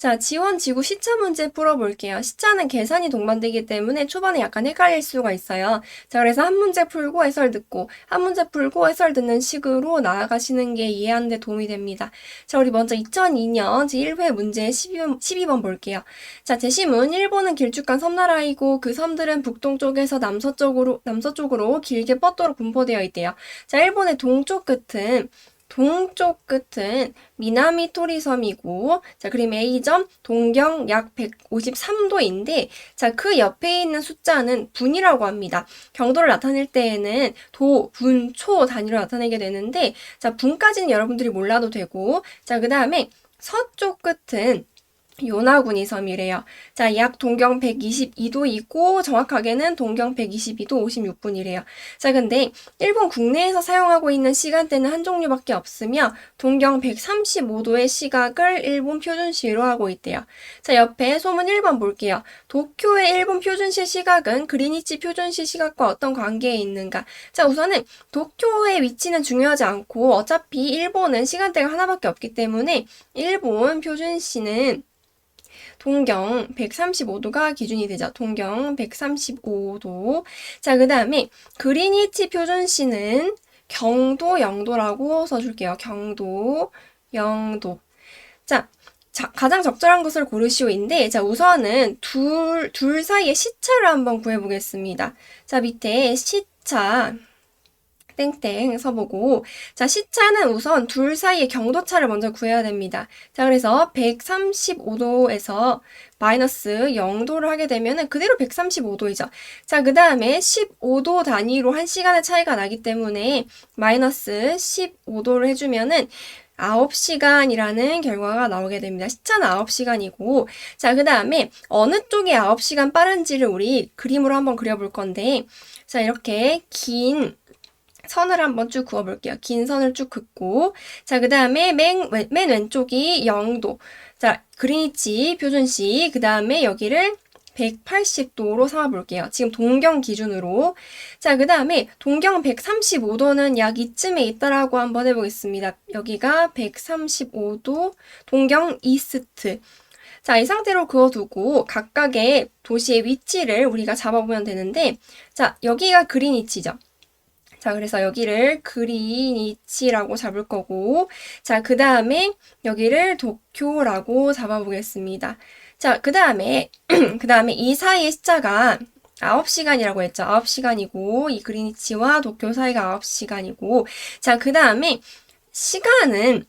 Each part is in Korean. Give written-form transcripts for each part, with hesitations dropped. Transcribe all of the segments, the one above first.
자, 지원 지구 시차 문제 풀어볼게요. 시차는 계산이 동반되기 때문에 초반에 약간 헷갈릴 수가 있어요. 자, 그래서 한 문제 풀고 해설 듣고, 한 문제 풀고 해설 듣는 식으로 나아가시는 게 이해하는 데 도움이 됩니다. 자, 우리 먼저 2002년 제1회 문제 12번 볼게요. 자, 제시문, 일본은 길쭉한 섬나라이고 그 섬들은 북동쪽에서 남서쪽으로 길게 뻗도록 분포되어 있대요. 자, 일본의 동쪽 끝은 미나미토리 섬이고, 자, 그림 A점, 동경 약 153도인데, 자, 그 옆에 있는 숫자는 분이라고 합니다. 경도를 나타낼 때에는 도, 분, 초 단위로 나타내게 되는데, 자, 분까지는 여러분들이 몰라도 되고, 자, 그 다음에 서쪽 끝은 요나구니 섬이래요. 자, 약 동경 122도이고 정확하게는 동경 122도 56분이래요. 자, 근데 일본 국내에서 사용하고 있는 시간대는 한 종류밖에 없으며 동경 135도의 시각을 일본 표준시로 하고 있대요. 자, 옆에 소문 1번 볼게요. 도쿄의 일본 표준시 시각은 그리니치 표준시 시각과 어떤 관계에 있는가? 자, 우선은 도쿄의 위치는 중요하지 않고 어차피 일본은 시간대가 하나밖에 없기 때문에 일본 표준시는 동경 135도가 기준이 되죠. 동경 135도. 자, 그 다음에 그리니치 표준시는 경도 0도라고 써줄게요. 경도 0도. 자, 가장 적절한 것을 고르시오인데, 자, 우선은 둘 사이의 시차를 한번 구해보겠습니다. 자, 밑에 시차. 땡땡 써보고, 자, 시차는 우선 둘 사이의 경도차를 먼저 구해야 됩니다. 자, 그래서 135도에서 마이너스 0도를 하게 되면은 그대로 135도이죠. 자, 그 다음에 15도 단위로 한 시간의 차이가 나기 때문에 마이너스 15도를 해주면은 9시간이라는 결과가 나오게 됩니다. 시차는 9시간이고, 자, 그 다음에 어느 쪽이 9시간 빠른지를 우리 그림으로 한번 그려볼 건데, 자, 이렇게 긴 선을 한번 쭉 그어볼게요. 긴 선을 쭉 긋고, 자, 그 다음에 맨 왼쪽이 0도. 자, 그리니치 표준시. 그 다음에 여기를 180도로 삼아볼게요. 지금 동경 기준으로. 자, 그 다음에 동경 135도는 약 이쯤에 있다라고 한번 해보겠습니다. 여기가 135도, 동경 이스트. 자, 이 상태로 그어두고 각각의 도시의 위치를 우리가 잡아보면 되는데, 자, 여기가 그리니치죠. 자, 그래서 여기를 그리니치라고 잡을 거고, 자, 그 다음에 여기를 도쿄라고 잡아보겠습니다. 자, 그 다음에 이 사이의 시차가 9시간이라고 했죠. 9시간이고, 이 그리니치와 도쿄 사이가 9시간이고, 자, 그 다음에 시간은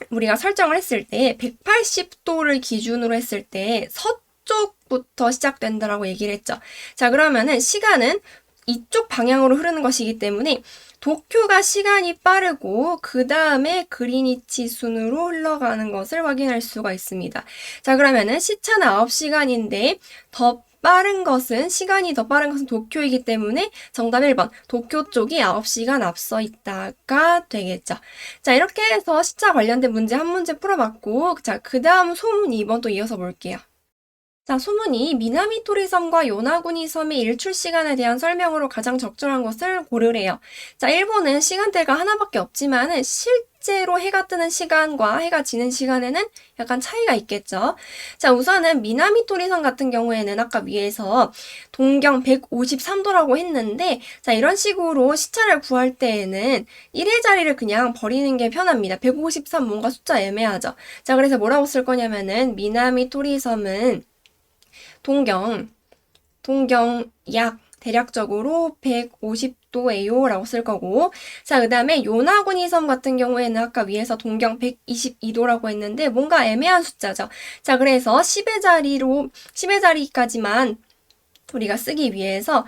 우리가 설정을 했을 때 180도를 기준으로 했을 때 서쪽부터 시작된다라고 얘기를 했죠. 자, 그러면은 시간은 이쪽 방향으로 흐르는 것이기 때문에 도쿄가 시간이 빠르고 그 다음에 그리니치 순으로 흘러가는 것을 확인할 수가 있습니다. 자, 그러면은 시차는 9시간인데 시간이 더 빠른 것은 도쿄이기 때문에 정답 1번, 도쿄 쪽이 9시간 앞서 있다가 되겠죠. 자, 이렇게 해서 시차 관련된 문제 한 문제 풀어봤고, 자, 그 다음 소문 2번 또 이어서 볼게요. 자, 소문이 미나미토리 섬과 요나구니 섬의 일출 시간에 대한 설명으로 가장 적절한 것을 고르래요. 자, 일본은 시간대가 하나밖에 없지만은 실제로 해가 뜨는 시간과 해가 지는 시간에는 약간 차이가 있겠죠. 자, 우선은 미나미토리 섬 같은 경우에는 아까 위에서 동경 153도라고 했는데, 자, 이런 식으로 시차를 구할 때에는 1의 자리를 그냥 버리는 게 편합니다. 153 뭔가 숫자 애매하죠. 자, 그래서 뭐라고 쓸 거냐면은 미나미토리 섬은 동경 약 대략적으로 150도예요 라고 쓸 거고, 자, 그 다음에 요나구니 섬 같은 경우에는 아까 위에서 동경 122도라고 했는데 뭔가 애매한 숫자죠. 자, 그래서 10의 자리까지만 우리가 쓰기 위해서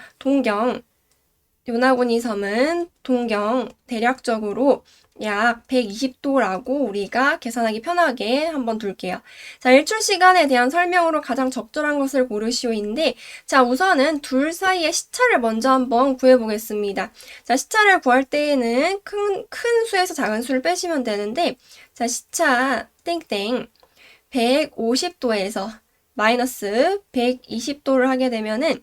요나구니 섬은 동경 대략적으로 약 120도라고 우리가 계산하기 편하게 한번 둘게요. 자, 일출 시간에 대한 설명으로 가장 적절한 것을 고르시오인데, 자, 우선은 둘 사이의 시차를 먼저 한번 구해보겠습니다. 자, 시차를 구할 때에는 큰 수에서 작은 수를 빼시면 되는데, 자, 시차 땡땡 150도에서 마이너스 120도를 하게 되면은,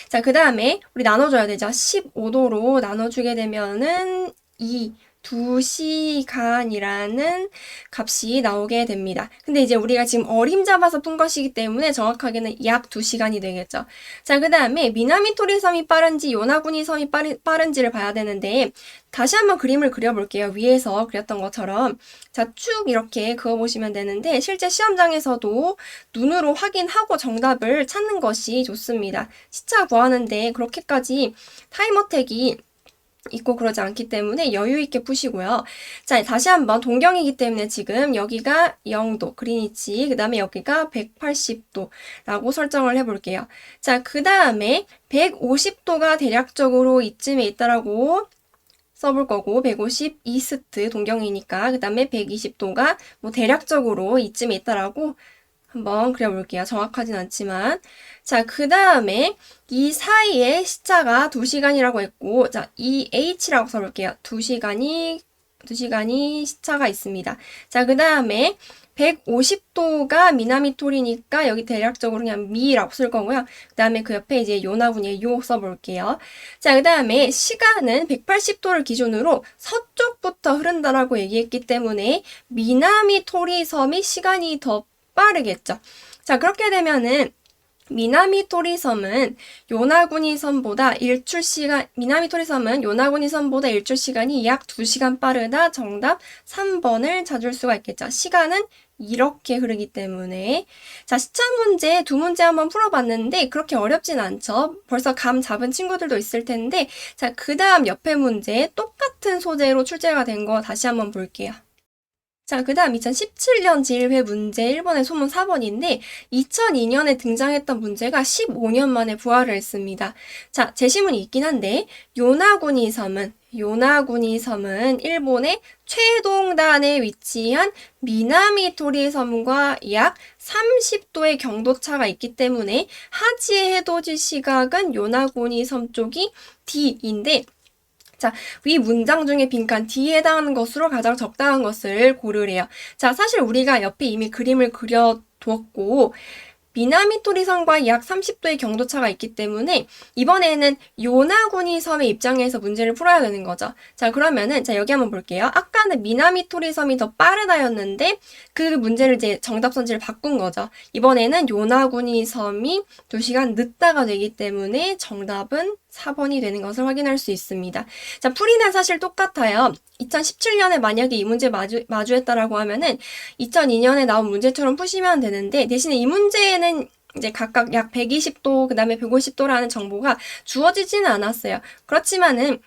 자, 그 다음에 우리 나눠줘야 되죠. 15도로 나눠주게 되면은 2 2시간이라는 값이 나오게 됩니다. 근데 이제 우리가 지금 어림 잡아서 푼 것이기 때문에 정확하게는 약 2시간이 되겠죠. 자, 그 다음에 미나미토리 섬이 빠른지 요나구니 섬이 빠른지를 봐야 되는데 다시 한번 그림을 그려볼게요. 위에서 그렸던 것처럼. 자, 쭉 이렇게 그어보시면 되는데 실제 시험장에서도 눈으로 확인하고 정답을 찾는 것이 좋습니다. 시차 구하는데 그렇게까지 타임어택이 있고 그러지 않기 때문에 여유 있게 푸시고요. 자, 다시 한번 동경이기 때문에 지금 여기가 0도, 그리니치, 그 다음에 여기가 180도라고 설정을 해볼게요. 자, 그 다음에 150도가 대략적으로 이쯤에 있다라고 써볼 거고 150 이스트 동경이니까 그 다음에 120도가 뭐 대략적으로 이쯤에 있다라고 한번 그려볼게요. 정확하진 않지만. 자, 그 다음에 이 사이에 시차가 2시간이라고 했고, 자, EH라고 써볼게요. 2시간이 시차가 있습니다. 자, 그 다음에 150도가 미나미토리니까 여기 대략적으로 그냥 미라고 쓸 거고요. 그 다음에 그 옆에 이제 요나군의 요 써볼게요. 자, 그 다음에 시간은 180도를 기준으로 서쪽부터 흐른다라고 얘기했기 때문에 미나미토리 섬이 시간이 더 빠르겠죠. 자, 그렇게 되면은 미나미토리 섬은 요나구니 섬보다 미나미토리 섬은 요나구니 섬보다 일출 시간이 약 2시간 빠르다. 정답 3번을 찾을 수가 있겠죠. 시간은 이렇게 흐르기 때문에. 자, 시차 문제 2문제 한번 풀어봤는데 그렇게 어렵진 않죠. 벌써 감 잡은 친구들도 있을 텐데, 자, 그 다음 옆에 문제 똑같은 소재로 출제가 된 거 다시 한번 볼게요. 자, 그 다음 2017년 제1회 문제 1번의 소문 4번인데 2002년에 등장했던 문제가 15년 만에 부활을 했습니다. 자, 제시문이 있긴 한데 요나구니 섬은 일본의 최동단에 위치한 미나미토리 섬과 약 30도의 경도차가 있기 때문에 하지의 해돋이 시각은 요나구니 섬 쪽이 D인데, 자, 위 문장 중에 빈칸 D에 해당하는 것으로 가장 적당한 것을 고르래요. 자, 사실 우리가 옆에 이미 그림을 그려두었고 미나미토리 섬과 약 30도의 경도차가 있기 때문에 이번에는 요나구니 섬의 입장에서 문제를 풀어야 되는 거죠. 자, 그러면은 자, 여기 한번 볼게요. 아까는 미나미토리 섬이 더 빠르다였는데 그 문제를 이제 정답 선지를 바꾼 거죠. 이번에는 요나구니 섬이 2시간 늦다가 되기 때문에 정답은 4번이 되는 것을 확인할 수 있습니다. 자, 풀이는 사실 똑같아요. 2017년에 만약에 이 문제 마주했다라고 하면은 2002년에 나온 문제처럼 푸시면 되는데 대신에 이 문제에는 이제 각각 약 120도, 그 다음에 150도라는 정보가 주어지지는 않았어요. 그렇지만은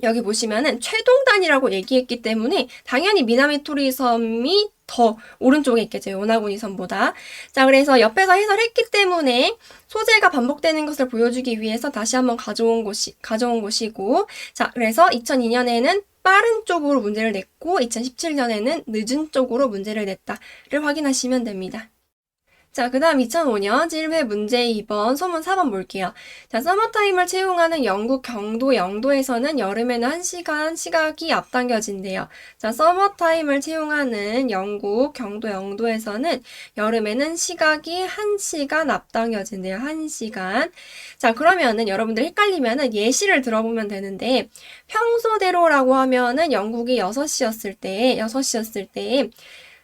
여기 보시면은 최동단이라고 얘기했기 때문에 당연히 미나미토리 섬이 더 오른쪽에 있겠죠. 요나구니 섬보다. 자, 그래서 옆에서 해설했기 때문에 소재가 반복되는 것을 보여주기 위해서 다시 한번 가져온 것이고, 자, 그래서 2002년에는 빠른 쪽으로 문제를 냈고 2017년에는 늦은 쪽으로 문제를 냈다를 확인하시면 됩니다. 자, 그 다음 2005년 제1회 문제 2번, 소문 4번 볼게요. 자, 서머타임을 채용하는 영국 경도 영도에서는 여름에는 1시간 시각이 앞당겨진대요. 자, 서머타임을 채용하는 영국 경도 영도에서는 여름에는 시각이 1시간 앞당겨진대요. 1시간. 자, 그러면은 여러분들 헷갈리면은 예시를 들어보면 되는데 평소대로라고 하면은 영국이 6시였을 때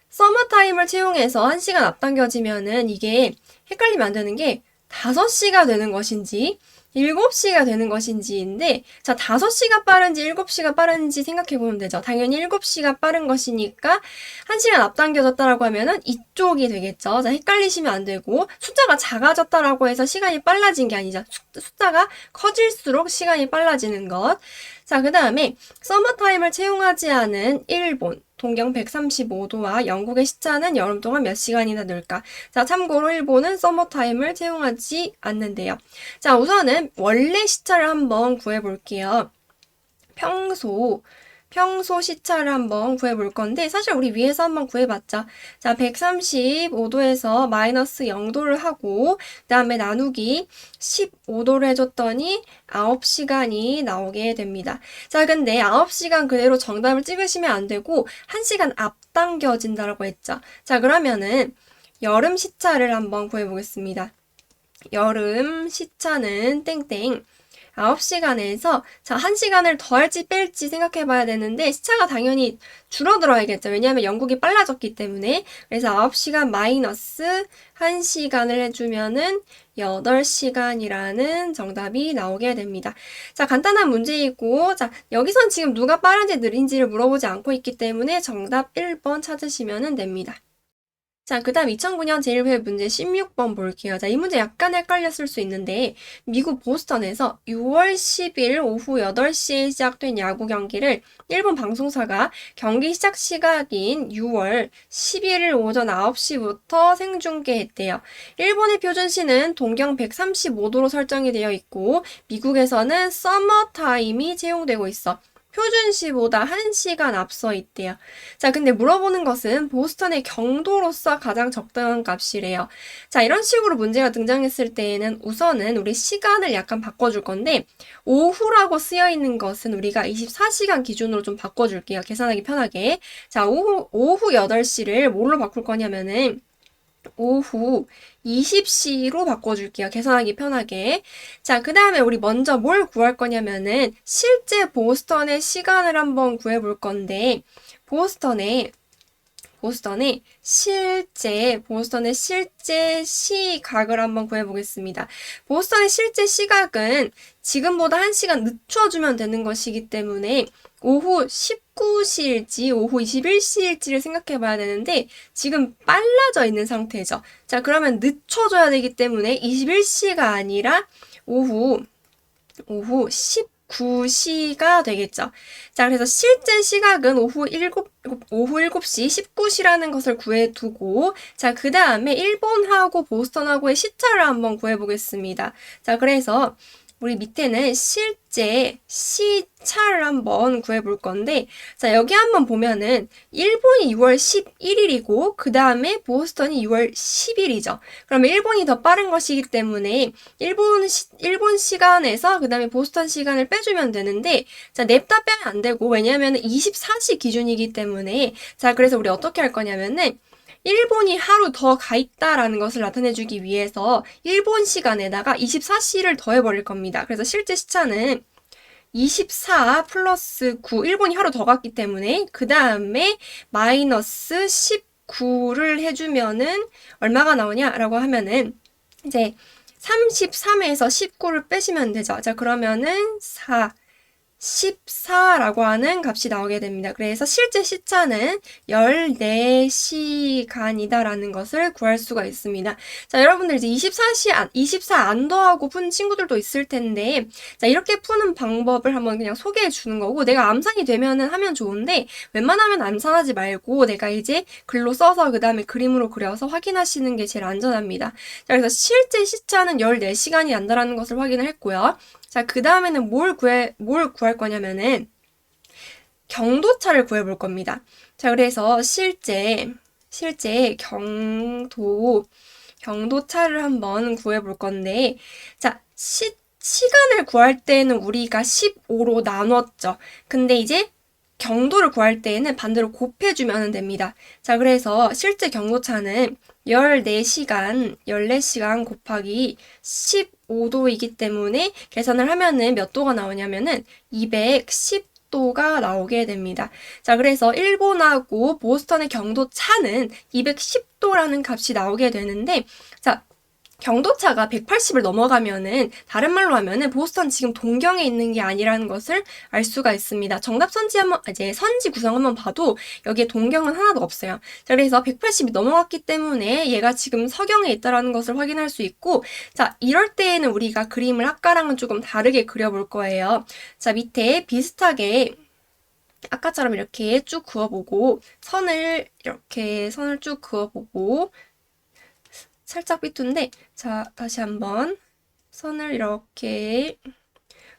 서머타임을 채용해서 1시간 앞당겨지면은 이게 헷갈리면 안 되는 게 5시가 되는 것인지 7시가 되는 것인지인데, 자, 5시가 빠른지 7시가 빠른지 생각해 보면 되죠. 당연히 7시가 빠른 것이니까 1시간 앞당겨졌다라고 하면은 이쪽이 되겠죠. 자, 헷갈리시면 안 되고, 숫자가 작아졌다라고 해서 시간이 빨라진 게 아니죠. 숫자가 커질수록 시간이 빨라지는 것. 자, 그 다음에 서머타임을 채용하지 않은 일본 동경 135도와 영국의 시차는 여름 동안 몇 시간이나 늘까? 자, 참고로 일본은 서머타임을 채용하지 않는데요. 자, 우선은 원래 시차를 한번 구해볼게요. 평소 시차를 한번 구해볼 건데 사실 우리 위에서 한번 구해봤자, 자, 135도에서 마이너스 0도를 하고 그 다음에 나누기 15도를 해줬더니 9시간이 나오게 됩니다. 자, 근데 9시간 그대로 정답을 찍으시면 안 되고 1시간 앞당겨진다라고 했죠. 자, 그러면은 여름 시차를 한번 구해보겠습니다. 여름 시차는 땡땡 9시간에서 자, 1시간을 더 할지 뺄지 생각해 봐야 되는데 시차가 당연히 줄어들어야겠죠. 왜냐하면 영국이 빨라졌기 때문에. 그래서 9시간 마이너스 1시간을 해주면은 8시간이라는 정답이 나오게 됩니다. 자, 간단한 문제이고, 자, 여기선 지금 누가 빠른지 느린지를 물어보지 않고 있기 때문에 정답 1번 찾으시면 됩니다. 자, 그 다음 2009년 제1회 문제 16번 볼게요. 자, 이 문제 약간 헷갈렸을 수 있는데, 미국 보스턴에서 6월 10일 오후 8시에 시작된 야구 경기를 일본 방송사가 경기 시작 시각인 6월 11일 오전 9시부터 생중계했대요. 일본의 표준시는 동경 135도로 설정이 되어 있고, 미국에서는 서머 타임이 채용되고 있어. 표준시보다 1시간 앞서 있대요. 자, 근데 물어보는 것은 보스턴의 경도로서 가장 적당한 값이래요. 자, 이런 식으로 문제가 등장했을 때에는 우선은 우리 시간을 약간 바꿔줄 건데, 오후라고 쓰여 있는 것은 우리가 24시간 기준으로 좀 바꿔줄게요. 계산하기 편하게. 자, 오후 8시를 뭘로 바꿀 거냐면은, 오후 20시로 바꿔줄게요. 계산하기 편하게. 자, 그 다음에 우리 먼저 뭘 구할 거냐면은 실제 보스턴의 시간을 한번 구해볼 건데 보스턴의 실제 시각을 한번 구해보겠습니다. 보스턴의 실제 시각은 지금보다 1시간 늦춰주면 되는 것이기 때문에 오후 19시일지 오후 21시일지를 생각해 봐야 되는데 지금 빨라져 있는 상태죠. 자, 그러면 늦춰줘야 되기 때문에 21시가 아니라 오후 19시가 되겠죠. 자, 그래서 실제 시각은 오후 7시 19시라는 것을 구해두고, 자, 그 다음에 일본하고 보스턴하고의 시차를 한번 구해보겠습니다. 자, 그래서 우리 밑에는 실제 시차를 한번 구해볼 건데, 자, 여기 한번 보면은, 일본이 6월 11일이고, 그 다음에 보스턴이 6월 10일이죠. 그러면 일본이 더 빠른 것이기 때문에, 일본 시간에서, 그 다음에 보스턴 시간을 빼주면 되는데, 자, 냅다 빼면 안 되고, 왜냐면은 24시 기준이기 때문에, 자, 그래서 우리 어떻게 할 거냐면은, 일본이 하루 더 가 있다라는 것을 나타내주기 위해서 일본 시간에다가 24시를 더해버릴 겁니다. 그래서 실제 시차는 24 플러스 9, 일본이 하루 더 갔기 때문에 그 다음에 마이너스 19를 해주면은 얼마가 나오냐라고 하면은 이제 33에서 19를 빼시면 되죠. 자, 그러면은 14라고 하는 값이 나오게 됩니다. 그래서 실제 시차는 14시간이다라는 것을 구할 수가 있습니다. 자, 여러분들 이제 24 안 더하고 푼 친구들도 있을 텐데, 자, 이렇게 푸는 방법을 한번 그냥 소개해 주는 거고, 내가 암산이 되면은 하면 좋은데, 웬만하면 암산하지 말고, 내가 이제 글로 써서 그 다음에 그림으로 그려서 확인하시는 게 제일 안전합니다. 자, 그래서 실제 시차는 14시간이 난다라는 것을 확인을 했고요. 자, 그 다음에는 뭘 구할 거냐면은, 경도차를 구해볼 겁니다. 자, 그래서 실제 경도차를 한번 구해볼 건데, 자, 시간을 구할 때는 우리가 15로 나눴죠. 근데 이제 경도를 구할 때에는 반대로 곱해주면 됩니다. 자, 그래서 실제 경도차는 14시간 곱하기 15도이기 때문에 계산을 하면은 몇 도가 나오냐면은 210도가 나오게 됩니다. 자, 그래서 일본하고 보스턴의 경도 차는 210도라는 값이 나오게 되는데, 자, 경도차가 180을 넘어가면은 다른 말로 하면은 보스턴 지금 동경에 있는 게 아니라는 것을 알 수가 있습니다. 정답 선지 구성 한번 봐도 여기에 동경은 하나도 없어요. 자, 그래서 180이 넘어갔기 때문에 얘가 지금 서경에 있다라는 것을 확인할 수 있고, 자, 이럴 때에는 우리가 그림을 아까랑은 조금 다르게 그려볼 거예요. 자, 밑에 비슷하게 아까처럼 이렇게 쭉 그어보고 선을 쭉 그어보고 살짝 삐뚤인데, 자, 다시 한번 선을 이렇게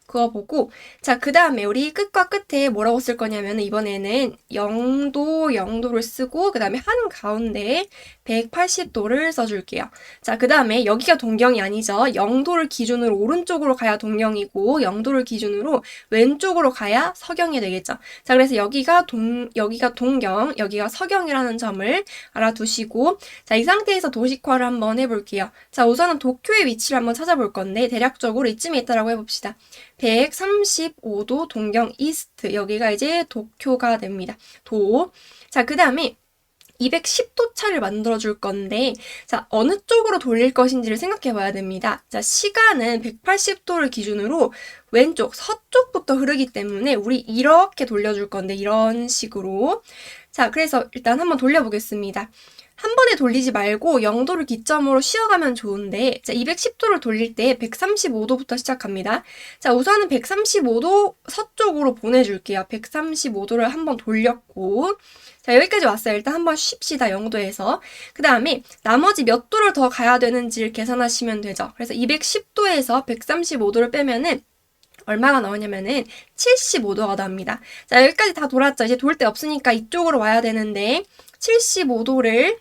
그어보고, 자, 그 다음에 우리 끝과 끝에 뭐라고 쓸 거냐면 이번에는 0도를 쓰고 그 다음에 한가운데 180도를 써줄게요. 자, 그 다음에 여기가 동경이 아니죠. 0도를 기준으로 오른쪽으로 가야 동경이고 0도를 기준으로 왼쪽으로 가야 서경이 되겠죠. 자, 그래서 여기가 동경, 여기가 서경이라는 점을 알아두시고, 자, 이 상태에서 도식화를 한번 해볼게요. 자, 우선은 도쿄의 위치를 한번 찾아볼 건데 대략적으로 이쯤에 있다라고 해봅시다. 135도 동경 이스트, 여기가 이제 도쿄가 됩니다. 자, 그 다음에 210도 차를 만들어 줄 건데, 자, 어느 쪽으로 돌릴 것인지를 생각해 봐야 됩니다. 자, 시간은 180도를 기준으로 왼쪽, 서쪽부터 흐르기 때문에 우리 이렇게 돌려줄 건데, 이런 식으로. 자, 그래서 일단 한번 돌려보겠습니다. 한 번에 돌리지 말고 0도를 기점으로 쉬어가면 좋은데, 자, 210도를 돌릴 때 135도부터 시작합니다. 자, 우선은 135도 서쪽으로 보내줄게요. 135도를 한번 돌렸고, 자, 여기까지 왔어요. 일단 한번 쉽시다, 0도에서. 그 다음에 나머지 몇 도를 더 가야 되는지를 계산하시면 되죠. 그래서 210도에서 135도를 빼면은 얼마가 나오냐면은 75도가 나옵니다. 자, 여기까지 다 돌았죠. 이제 돌 데 없으니까 이쪽으로 와야 되는데 75도를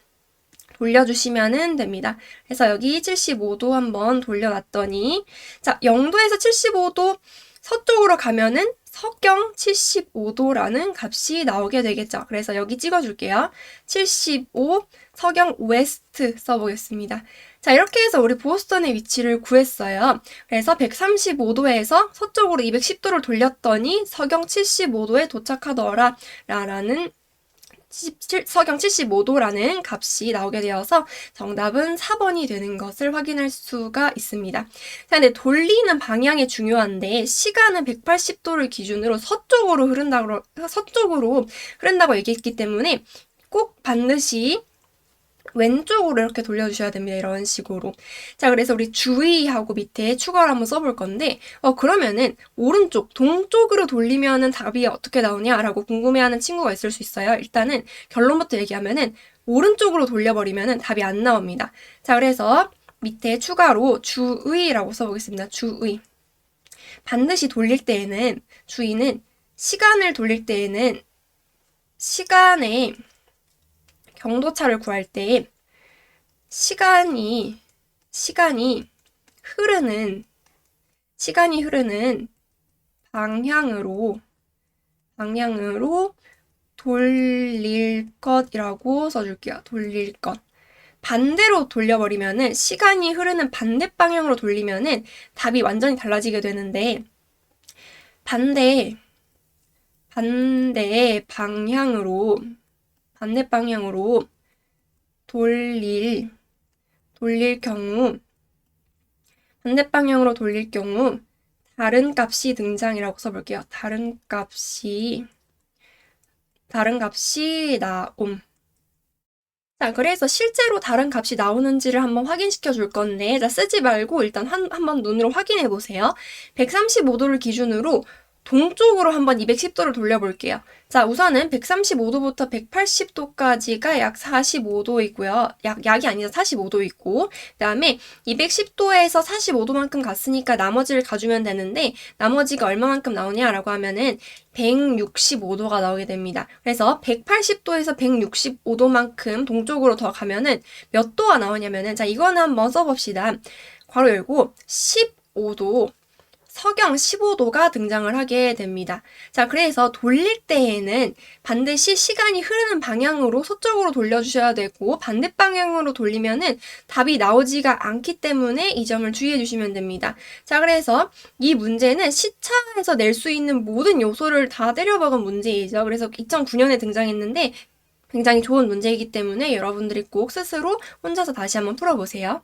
돌려주시면 됩니다. 그래서 여기 75도 한번 돌려놨더니, 자, 0도에서 75도 서쪽으로 가면은 서경 75도라는 값이 나오게 되겠죠. 그래서 여기 찍어줄게요. 75 서경 웨스트 써보겠습니다. 자, 이렇게 해서 우리 보스턴의 위치를 구했어요. 그래서 135도에서 서쪽으로 210도를 돌렸더니 서경 75도에 도착하더라 라는 서경 75도라는 값이 나오게 되어서 정답은 4번이 되는 것을 확인할 수가 있습니다. 자, 근데 돌리는 방향이 중요한데 시간은 180도를 기준으로 서쪽으로 흐른다고 얘기했기 때문에 꼭 반드시 왼쪽으로 이렇게 돌려주셔야 됩니다. 이런 식으로. 자, 그래서 우리 주의하고 밑에 추가를 한번 써볼 건데, 그러면은 오른쪽, 동쪽으로 돌리면은 답이 어떻게 나오냐라고 궁금해하는 친구가 있을 수 있어요. 일단은 결론부터 얘기하면은 오른쪽으로 돌려버리면은 답이 안 나옵니다. 자, 그래서 밑에 추가로 주의라고 써보겠습니다. 주의. 반드시 돌릴 때에는, 주의는 시간을 돌릴 때에는 시간의 경도차를 구할 때 시간이 흐르는 방향으로 돌릴 것이라고 써줄게요. 돌릴 것. 반대로 돌려버리면은 시간이 흐르는 반대 방향으로 돌리면은 답이 완전히 달라지게 되는데 반대 방향으로 돌릴 경우 반대 방향으로 돌릴 경우 다른 값이 등장이라고 써볼게요. 다른 값이 나옴. 자, 그래서 실제로 다른 값이 나오는지를 한번 확인시켜 줄 건데, 자, 쓰지 말고 일단 한번 눈으로 확인해 보세요. 135도를 기준으로 동쪽으로 한번 210도를 돌려볼게요. 자, 우선은 135도부터 180도까지가 약 45도이고요. 약이 아니라 45도 있고, 그 다음에 210도에서 45도만큼 갔으니까 나머지를 가주면 되는데, 나머지가 얼마만큼 나오냐라고 하면은 165도가 나오게 됩니다. 그래서 180도에서 165도만큼 동쪽으로 더 가면은 몇 도가 나오냐면은, 자, 이거는 한번 써봅시다. 괄호 열고 15도. 서경 15도가 등장을 하게 됩니다. 자, 그래서 돌릴 때에는 반드시 시간이 흐르는 방향으로 서쪽으로 돌려주셔야 되고 반대 방향으로 돌리면은 답이 나오지가 않기 때문에 이 점을 주의해 주시면 됩니다. 자, 그래서 이 문제는 시차에서 낼 수 있는 모든 요소를 다 때려박은 문제이죠. 그래서 2009년에 등장했는데 굉장히 좋은 문제이기 때문에 여러분들이 꼭 스스로 혼자서 다시 한번 풀어보세요.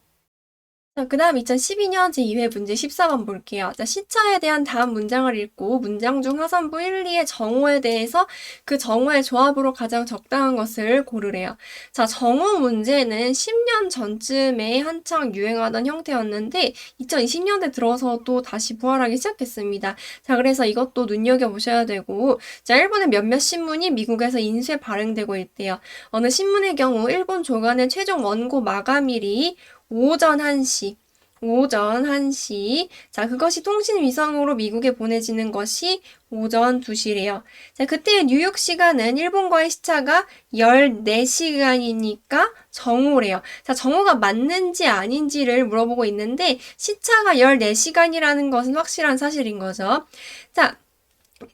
자, 그 다음 2012년 제2회 문제 14번 볼게요. 자, 시차에 대한 다음 문장을 읽고 문장 중 하선부 1, 2의 정오에 대해서 그 정오의 조합으로 가장 적당한 것을 고르래요. 자, 정오 문제는 10년 전쯤에 한창 유행하던 형태였는데 2020년대 들어서도 다시 부활하기 시작했습니다. 자, 그래서 이것도 눈여겨보셔야 되고, 자, 일본의 몇몇 신문이 미국에서 인쇄 발행되고 있대요. 어느 신문의 경우 일본 조간의 최종 원고 마감일이 오전 1시, 오전 1시. 자, 그것이 통신위성으로 미국에 보내지는 것이 오전 2시래요. 자, 그때 뉴욕 시간은 일본과의 시차가 14시간이니까 정오래요. 자, 정오가 맞는지 아닌지를 물어보고 있는데 시차가 14시간이라는 것은 확실한 사실인 거죠. 자,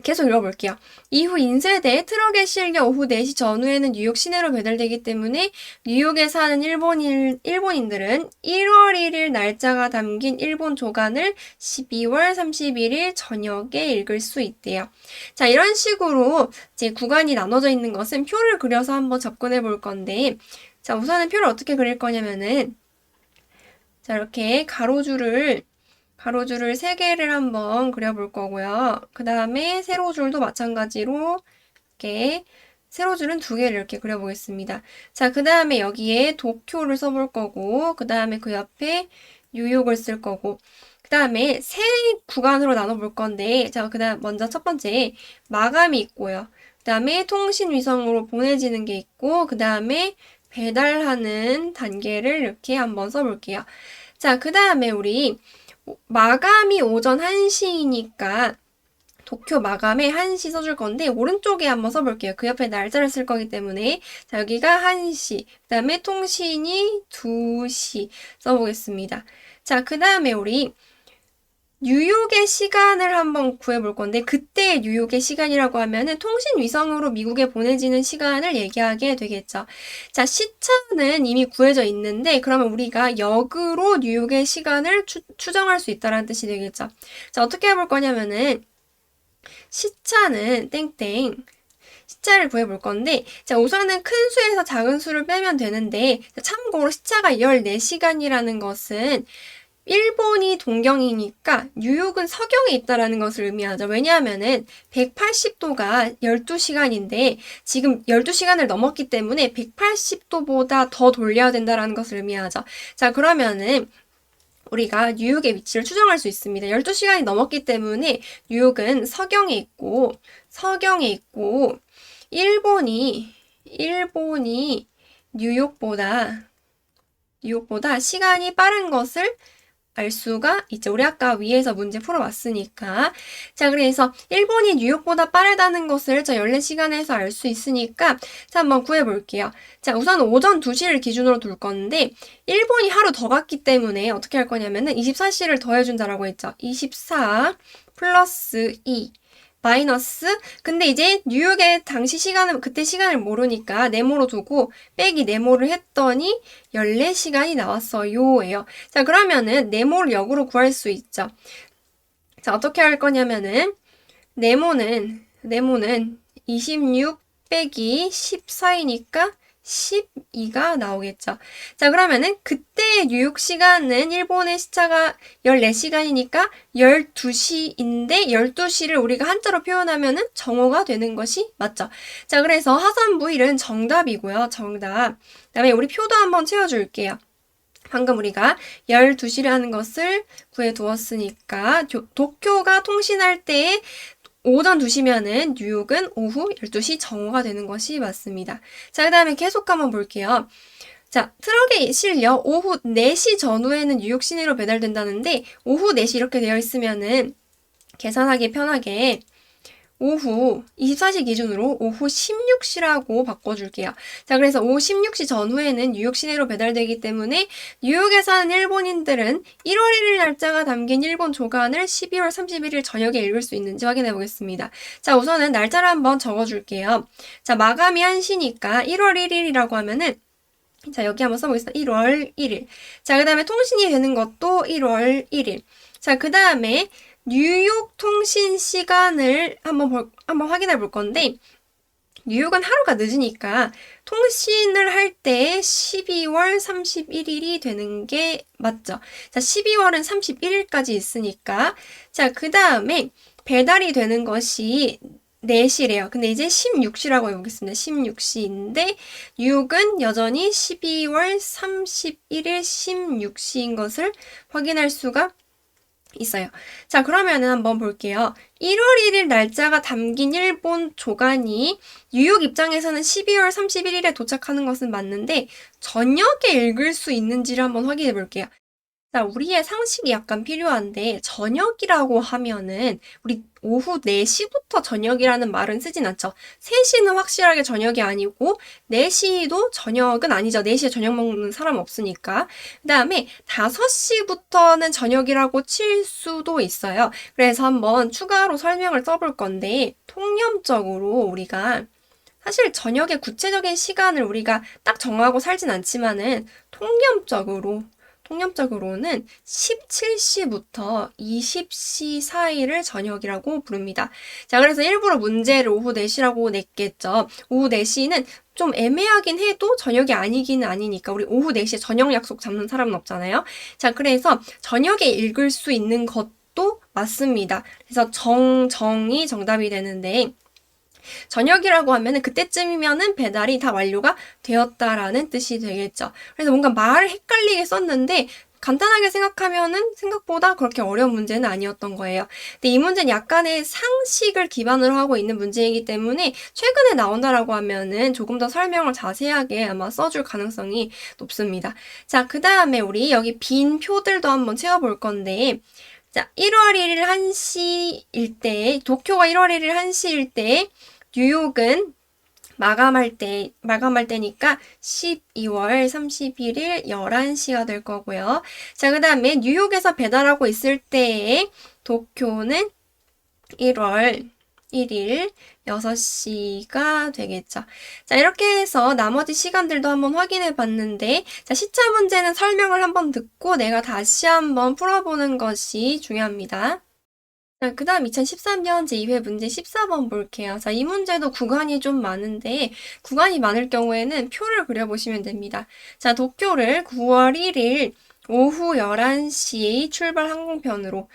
계속 읽어볼게요. 이후 인쇄돼 트럭에 실려 오후 4시 전후에는 뉴욕 시내로 배달되기 때문에 뉴욕에 사는 일본인들은 1월 1일 날짜가 담긴 일본 조간을 12월 31일 저녁에 읽을 수 있대요. 자, 이런 식으로 이제 구간이 나눠져 있는 것은 표를 그려서 한번 접근해 볼 건데, 자, 우선은 표를 어떻게 그릴 거냐면은, 자, 이렇게 가로줄을 3개를 한번 그려볼 거고요. 그 다음에 세로줄도 마찬가지로 이렇게 세로줄은 2개를 이렇게 그려보겠습니다. 자, 그 다음에 여기에 도쿄를 써볼 거고, 그 다음에 그 옆에 뉴욕을 쓸 거고, 그 다음에 세 구간으로 나눠볼 건데, 자, 그 다음 먼저 첫 번째 마감이 있고요. 그 다음에 통신위성으로 보내지는 게 있고, 그 다음에 배달하는 단계를 이렇게 한번 써볼게요. 자, 그 다음에 우리 마감이 오전 1시니까 도쿄 마감에 1시 써줄 건데 오른쪽에 한번 써볼게요. 그 옆에 날짜를 쓸 거기 때문에 자, 여기가 1시, 그 다음에 통신이 2시 써보겠습니다. 자, 그 다음에 우리 뉴욕의 시간을 한번 구해볼 건데 그때 뉴욕의 시간이라고 하면은 통신위성으로 미국에 보내지는 시간을 얘기하게 되겠죠. 자, 시차는 이미 구해져 있는데 그러면 우리가 역으로 뉴욕의 시간을 추정할 수 있다는 뜻이 되겠죠. 자, 어떻게 해볼 거냐면은 시차는 땡땡 시차를 구해볼 건데 자, 우선은 큰 수에서 작은 수를 빼면 되는데 참고로 시차가 14시간이라는 것은 일본이 동경이니까 뉴욕은 서경에 있다라는 것을 의미하죠. 왜냐하면은 180도가 12시간인데 지금 12시간을 넘었기 때문에 180도보다 더 돌려야 된다라는 것을 의미하죠. 자, 그러면은 우리가 뉴욕의 위치를 추정할 수 있습니다. 12시간이 넘었기 때문에 뉴욕은 서경에 있고 일본이 뉴욕보다 시간이 빠른 것을 알 수가 있죠. 우리 아까 위에서 문제 풀어왔으니까. 자, 그래서 일본이 뉴욕보다 빠르다는 것을 저 14시간에서 알 수 있으니까 자, 한번 구해볼게요. 자, 우선 오전 2시를 기준으로 둘 건데 일본이 하루 더 갔기 때문에 어떻게 할 거냐면은 24시를 더해준다라고 했죠. 24 플러스 2 마이너스 근데 이제 뉴욕의 당시 시간은 그때 시간을 모르니까 네모로 두고 빼기 네모를 했더니 14시간이 나왔어요 예요. 자, 그러면은 네모를 역으로 구할 수 있죠. 자, 어떻게 할 거냐면은 네모는 26 빼기 14이니까 12가 나오겠죠. 자, 그러면은 그때 뉴욕 시간은 일본의 시차가 14시간이니까 12시인데 12시를 우리가 한자로 표현하면은 정오가 되는 것이 맞죠. 자, 그래서 하산부 1은 정답이고요. 정답. 그다음에 우리 표도 한번 채워줄게요. 방금 우리가 12시라는 것을 구해두었으니까 도쿄가 통신할 때에 오전 2시면은 뉴욕은 오후 12시 정오가 되는 것이 맞습니다. 자, 그 다음에 계속 한번 볼게요. 자, 트럭에 실려 오후 4시 전후에는 뉴욕 시내로 배달된다는데 오후 4시 이렇게 되어 있으면은 계산하기 편하게 오후 24시 기준으로 오후 16시라고 바꿔줄게요. 자, 그래서 오후 16시 전후에는 뉴욕 시내로 배달되기 때문에 뉴욕에 사는 일본인들은 1월 1일 날짜가 담긴 일본 조간을 12월 31일 저녁에 읽을 수 있는지 확인해 보겠습니다. 자, 우선은 날짜를 한번 적어줄게요. 자, 마감이 1시니까 1월 1일이라고 하면은 자, 여기 한번 써보겠습니다. 1월 1일. 자, 그 다음에 통신이 되는 것도 1월 1일. 자, 그 다음에 뉴욕 통신 시간을 한번 확인해 볼 건데 뉴욕은 하루가 늦으니까 통신을 할 때 12월 31일이 되는 게 맞죠. 자, 12월은 31일까지 있으니까 자, 그 다음에 배달이 되는 것이 4시래요. 근데 이제 16시라고 해보겠습니다. 16시인데 뉴욕은 여전히 12월 31일 16시인 것을 확인할 수가 있어요. 자, 그러면은 한번 볼게요. 1월 1일 날짜가 담긴 일본 조간이 뉴욕 입장에서는 12월 31일에 도착하는 것은 맞는데 저녁에 읽을 수 있는지를 한번 확인해 볼게요. 자, 우리의 상식이 약간 필요한데, 저녁이라고 하면은, 우리 오후 4시부터 저녁이라는 말은 쓰진 않죠. 3시는 확실하게 저녁이 아니고, 4시도 저녁은 아니죠. 4시에 저녁 먹는 사람 없으니까. 그 다음에 5시부터는 저녁이라고 칠 수도 있어요. 그래서 한번 추가로 설명을 써볼 건데, 통념적으로 우리가 사실 저녁의 구체적인 시간을 우리가 딱 정하고 살진 않지만은 통념적으로는 17시부터 20시 사이를 저녁이라고 부릅니다. 자, 그래서 일부러 문제를 오후 4시라고 냈겠죠. 오후 4시는 좀 애매하긴 해도 저녁이 아니기는 아니니까 우리 오후 4시에 저녁 약속 잡는 사람은 없잖아요. 자, 그래서 저녁에 읽을 수 있는 것도 맞습니다. 그래서 정이 정답이 되는데 저녁이라고 하면은 그때쯤이면은 배달이 다 완료가 되었다라는 뜻이 되겠죠. 그래서 뭔가 말을 헷갈리게 썼는데 간단하게 생각하면은 생각보다 그렇게 어려운 문제는 아니었던 거예요. 근데 이 문제는 약간의 상식을 기반으로 하고 있는 문제이기 때문에 최근에 나온다라고 하면은 조금 더 설명을 자세하게 아마 써줄 가능성이 높습니다. 자, 그 다음에 우리 여기 빈 표들도 한번 채워볼 건데 자, 1월 1일 1시일 때, 도쿄가 1월 1일 1시일 때, 뉴욕은 마감할 때니까 12월 31일 11시가 될 거고요. 자, 그 다음에 뉴욕에서 배달하고 있을 때의 도쿄는 1월 1일 6시가 되겠죠. 자, 이렇게 해서 나머지 시간들도 한번 확인해 봤는데, 자, 시차 문제는 설명을 한번 듣고 내가 다시 한번 풀어보는 것이 중요합니다. 자, 그 다음 2013년 제2회 문제 14번 볼게요. 자, 이 문제도 구간이 좀 많은데, 구간이 많을 경우에는 표를 그려보시면 됩니다. 자, 도쿄를 9월 1일 오후 11시 출발 항공편으로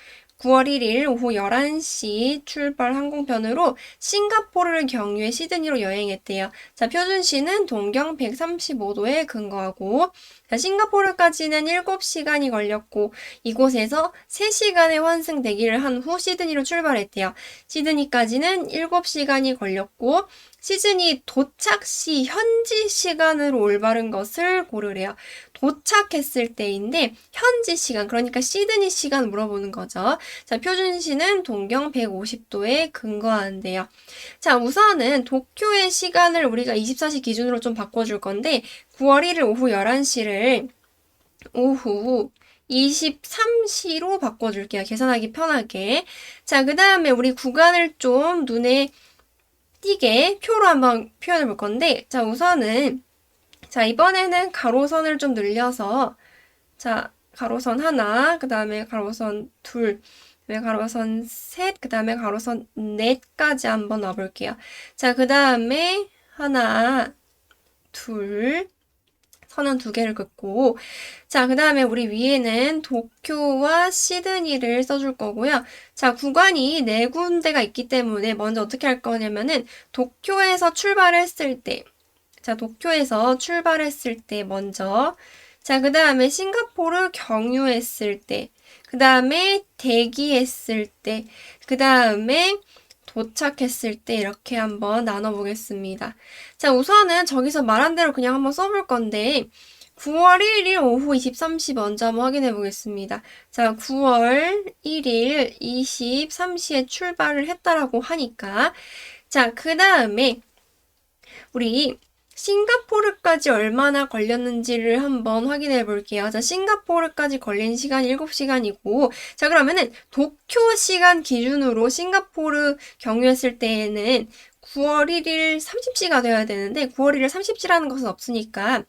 9월 1일 오후 11시 출발 항공편으로 싱가포르를 경유해 시드니로 여행했대요. 자, 표준시는 동경 135도에 근거하고, 자, 싱가포르까지는 7시간이 걸렸고, 이곳에서 3시간의 환승 대기를 한 후 시드니로 출발했대요. 시드니까지는 7시간이 걸렸고, 시드니 도착 시 현지 시간으로 올바른 것을 고르래요. 도착했을 때인데 현지 시간, 그러니까 시드니 시간 물어보는 거죠. 자, 표준시는 동경 150도에 근거한대요. 자, 우선은 도쿄의 시간을 우리가 24시 기준으로 좀 바꿔줄 건데 9월 1일 오후 11시를 오후 23시로 바꿔줄게요. 계산하기 편하게. 자, 그 다음에 우리 구간을 좀 눈에 띄게 표로 한번 표현해 볼 건데, 자, 우선은, 자, 이번에는 가로선을 좀 늘려서, 자, 가로선 하나, 그 다음에 가로선 둘, 그 다음에 가로선 셋, 그 다음에 가로선 넷까지 한번 놔볼게요. 자, 그 다음에 하나, 둘, 선은 2개를 긋고 자, 그 다음에 우리 위에는 도쿄와 시드니를 써줄 거고요. 자, 구간이 4군데가 있기 때문에 먼저 어떻게 할 거냐면은 도쿄에서 출발했을 때 자, 도쿄에서 출발했을 때 먼저 자, 그 다음에 싱가포르 경유했을 때 그 다음에 대기했을 때 그 다음에 도착했을 때 이렇게 한번 나눠보겠습니다. 자, 우선은 저기서 말한 대로 그냥 한번 써볼 건데 9월 1일 오후 23시 먼저 한번 확인해 보겠습니다. 자, 9월 1일 23시에 출발을 했다라고 하니까 자, 그 다음에 우리 싱가포르까지 얼마나 걸렸는지를 한번 확인해 볼게요. 자, 싱가포르까지 걸린 시간이 7시간이고, 자, 그러면은 도쿄 시간 기준으로 싱가포르 경유했을 때에는 9월 1일 30시가 되어야 되는데, 9월 1일 30시라는 것은 없으니까,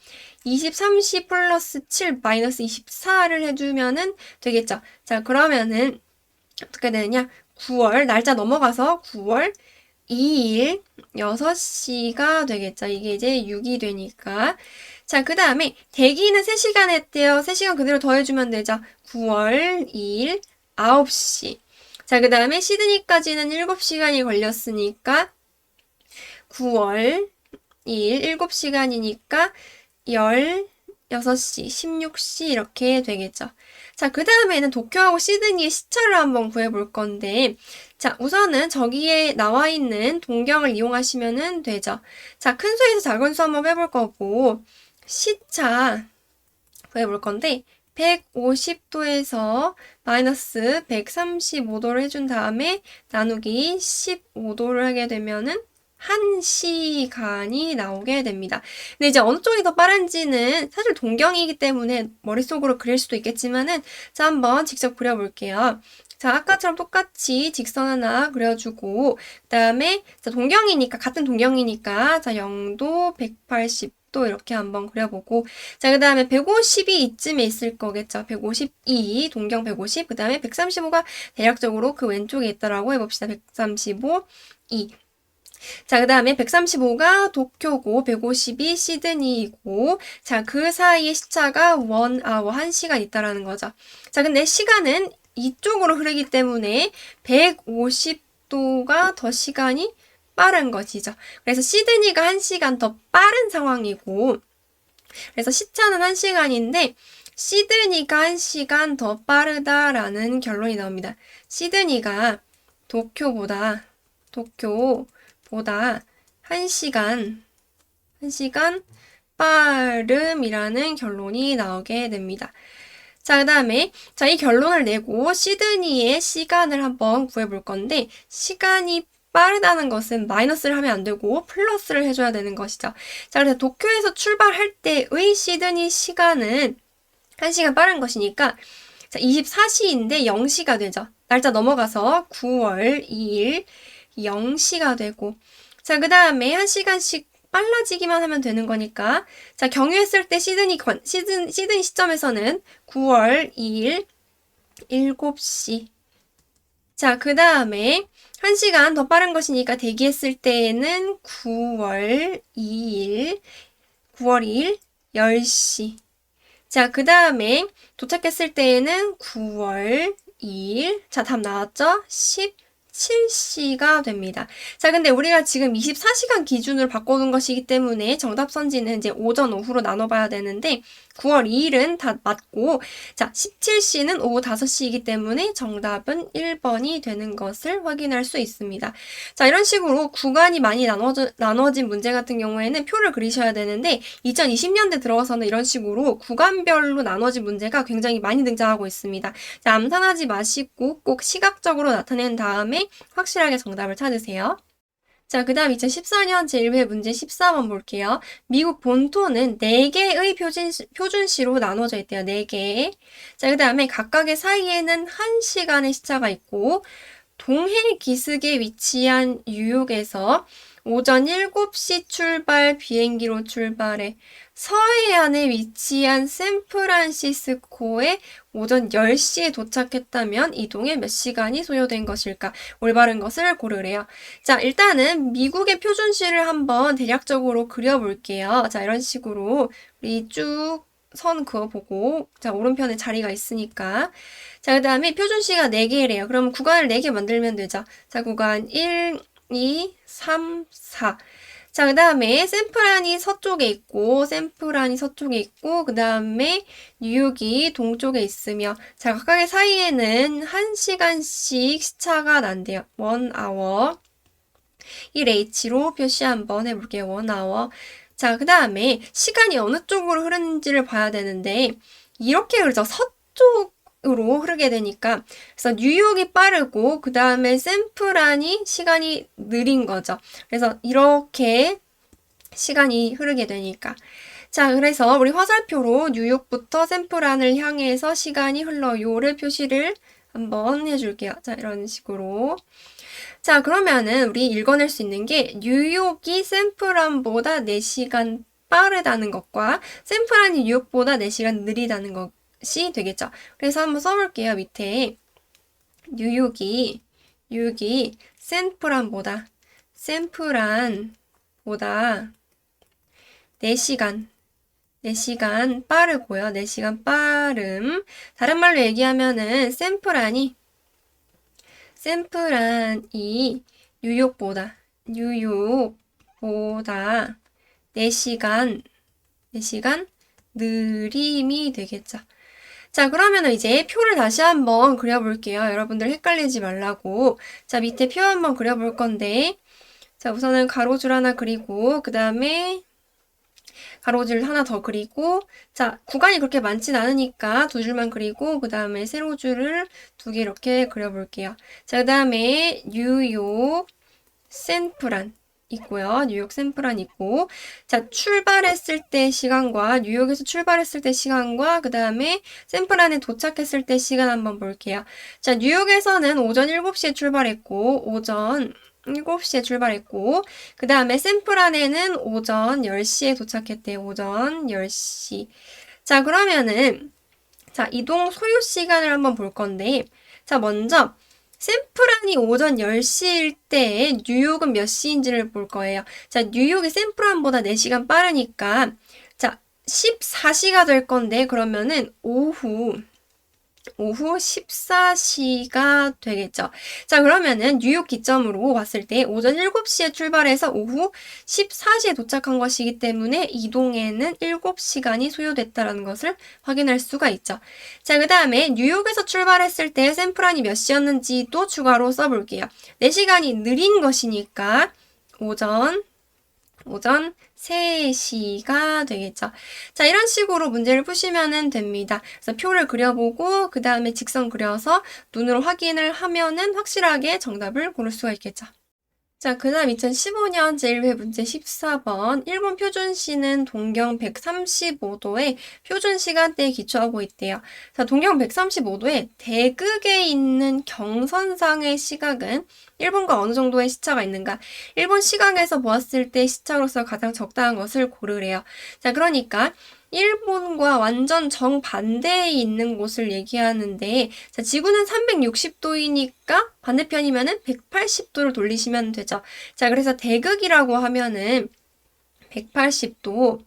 23시 플러스 7 마이너스 24를 해주면은 되겠죠. 자, 그러면은 어떻게 되느냐? 9월, 날짜 넘어가서 9월 2일 6시가 되겠죠. 이게 이제 6이 되니까. 자, 그 다음에 대기는 3시간 했대요. 3시간 그대로 더해주면 되죠. 9월 2일 9시. 자, 그 다음에 시드니까지는 7시간이 걸렸으니까 9월 2일 7시간이니까 16시, 16시 이렇게 되겠죠. 자, 그 다음에는 도쿄하고 시드니의 시차를 한번 구해볼 건데 자, 우선은 저기에 나와 있는 동경을 이용하시면 되죠. 자, 큰 수에서 작은 수 한번 해볼 거고 시차 구해볼 건데 150도에서 마이너스 135도를 해준 다음에 나누기 15도를 하게 되면은 1시간이 나오게 됩니다. 근데 이제 어느 쪽이 더 빠른지는 사실 동경이기 때문에 머릿속으로 그릴 수도 있겠지만은 자, 한번 직접 그려볼게요. 자, 아까처럼 똑같이 직선 하나 그려주고 그 다음에 동경이니까 같은 동경이니까 자, 0도, 180도 이렇게 한번 그려보고 자, 그 다음에 150이 이쯤에 있을 거겠죠. 152, 동경 150, 그 다음에 135가 대략적으로 그 왼쪽에 있다라고 해봅시다. 135, 2. 자, 그 다음에 135가 도쿄고 150이 시드니이고 자, 그 사이에 시차가 1아워 1시간 있다라는 거죠. 자, 근데 시간은 이쪽으로 흐르기 때문에 150도가 더 시간이 빠른 것이죠. 그래서 시드니가 1시간 더 빠른 상황이고 그래서 시차는 1시간인데 시드니가 1시간 더 빠르다라는 결론이 나옵니다. 시드니가 도쿄보다 1시간 빠름이라는 결론이 나오게 됩니다. 자, 그 다음에 이 결론을 내고 시드니의 시간을 한번 구해볼 건데 시간이 빠르다는 것은 마이너스를 하면 안 되고 플러스를 해줘야 되는 것이죠. 자, 그래서 도쿄에서 출발할 때의 시드니 시간은 1시간 빠른 것이니까 자, 24시인데 0시가 되죠. 날짜 넘어가서 9월 2일 0시가 되고 자, 그 다음에 1시간씩 빨라지기만 하면 되는 거니까 자, 경유했을 때 시드니 시점에서는 9월 2일 7시 자, 그 다음에 1시간 더 빠른 것이니까 대기했을 때에는 9월 2일 10시 자, 그 다음에 도착했을 때에는 9월 2일 자, 답 나왔죠? 17시가 됩니다. 자, 근데 우리가 지금 24시간 기준으로 바꿔둔 것이기 때문에 정답 선지는 이제 오전, 오후로 나눠봐야 되는데 9월 2일은 다 맞고 자, 17시는 오후 5시이기 때문에 정답은 1번이 되는 것을 확인할 수 있습니다. 자, 이런 식으로 구간이 많이 나눠진 문제 같은 경우에는 표를 그리셔야 되는데 2020년대 들어서는 이런 식으로 구간별로 나눠진 문제가 굉장히 많이 등장하고 있습니다. 자, 암산하지 마시고 꼭 시각적으로 나타낸 다음에 확실하게 정답을 찾으세요. 자, 그 다음 2014년 제1회 문제 14번 볼게요. 미국 본토는 4개의 표준시로 나눠져 있대요. 4개. 자, 그 다음에 각각의 사이에는 1시간의 시차가 있고 동해 기슭에 위치한 뉴욕에서 오전 7시 출발 비행기로 출발해 서해안에 위치한 샌프란시스코에 오전 10시에 도착했다면 이동에 몇 시간이 소요된 것일까? 올바른 것을 고르래요. 자, 일단은 미국의 표준시를 한번 대략적으로 그려볼게요. 자, 이런 식으로 우리 쭉 선 그어보고 자, 오른편에 자리가 있으니까 자, 그 다음에 표준시가 4개래요. 그럼 구간을 4개 만들면 되죠. 자, 구간 1, 2, 3, 4. 자, 그 다음에 샌프란이 서쪽에 있고, 그 다음에 뉴욕이 동쪽에 있으며, 자, 각각의 사이에는 1시간씩 시차가 난대요. 1hour. 1h로 표시 한번 해볼게요. 1hour. 자, 그 다음에 시간이 어느 쪽으로 흐르는지를 봐야 되는데, 이렇게 그러죠. 서쪽으로 흐르게 되니까 그래서 뉴욕이 빠르고 그 다음에 샌프란이 시간이 느린 거죠. 그래서 이렇게 시간이 흐르게 되니까 자, 그래서 우리 화살표로 뉴욕부터 샌프란을 향해서 시간이 흘러요를 표시를 한번 해줄게요. 자, 이런 식으로 자, 그러면은 우리 읽어낼 수 있는 게 뉴욕이 샌프란보다 4시간 빠르다는 것과 샌프란이 뉴욕보다 4시간 느리다는 것이 되겠죠. 그래서 한번 써볼게요. 밑에 뉴욕이 샌프란보다 4시간 빠르고요. 4시간 빠름. 다른 말로 얘기하면은 샌프란이 뉴욕보다 4시간 느림이 되겠죠. 자, 그러면은 이제 표를 다시 한번 그려볼게요. 여러분들 헷갈리지 말라고. 자, 밑에 표 한번 그려볼 건데, 자, 우선은 가로줄 하나 그리고, 그 다음에, 가로줄 하나 더 그리고, 자, 구간이 그렇게 많진 않으니까 두 줄만 그리고, 그 다음에 세로줄을 두 개 이렇게 그려볼게요. 자, 그 다음에 뉴욕, 샌프란 있고요. 뉴욕 샌프란 있고, 자, 출발했을 때 시간과 뉴욕에서 출발했을 때 시간과 그 다음에 샌프란에 도착했을 때 시간 한번 볼게요. 자, 뉴욕에서는 오전 7시에 출발했고, 오전 7시에 출발했고, 그 다음에 샌프란에는 오전 10시에 도착했대요. 오전 10시. 자, 그러면은, 자, 이동 소요 시간을 한번 볼 건데, 자, 먼저, 샌프란이 오전 10시일 때 뉴욕은 몇 시인지를 볼 거예요. 자, 뉴욕이 샌프란보다 4시간 빠르니까, 자, 14시가 될 건데, 그러면은 오후 14시가 되겠죠. 자, 그러면은 뉴욕 기점으로 봤을 때 오전 7시에 출발해서 오후 14시에 도착한 것이기 때문에 이동에는 7시간이 소요됐다는 것을 확인할 수가 있죠. 자, 그 다음에 뉴욕에서 출발했을 때 샌프란이 몇 시였는지도 추가로 써볼게요. 4시간이 느린 것이니까 오전 3시가 되겠죠. 자, 이런 식으로 문제를 푸시면 됩니다. 그래서 표를 그려보고 그 다음에 직선 그려서 눈으로 확인을 하면은 확실하게 정답을 고를 수가 있겠죠. 자, 그 다음 2015년 제1회 문제 14번. 일본 표준시는 동경 135도의 표준 시간대에 기초하고 있대요. 자, 동경 135도에 대극에 있는 경선상의 시각은 일본과 어느 정도의 시차가 있는가? 일본 시각에서 보았을 때 시차로서 가장 적당한 것을 고르래요. 자, 그러니까 일본과 완전 정반대에 있는 곳을 얘기하는데, 자, 지구는 360도이니까 반대편이면은 180도를 돌리시면 되죠. 자, 그래서 대극이라고 하면은 180도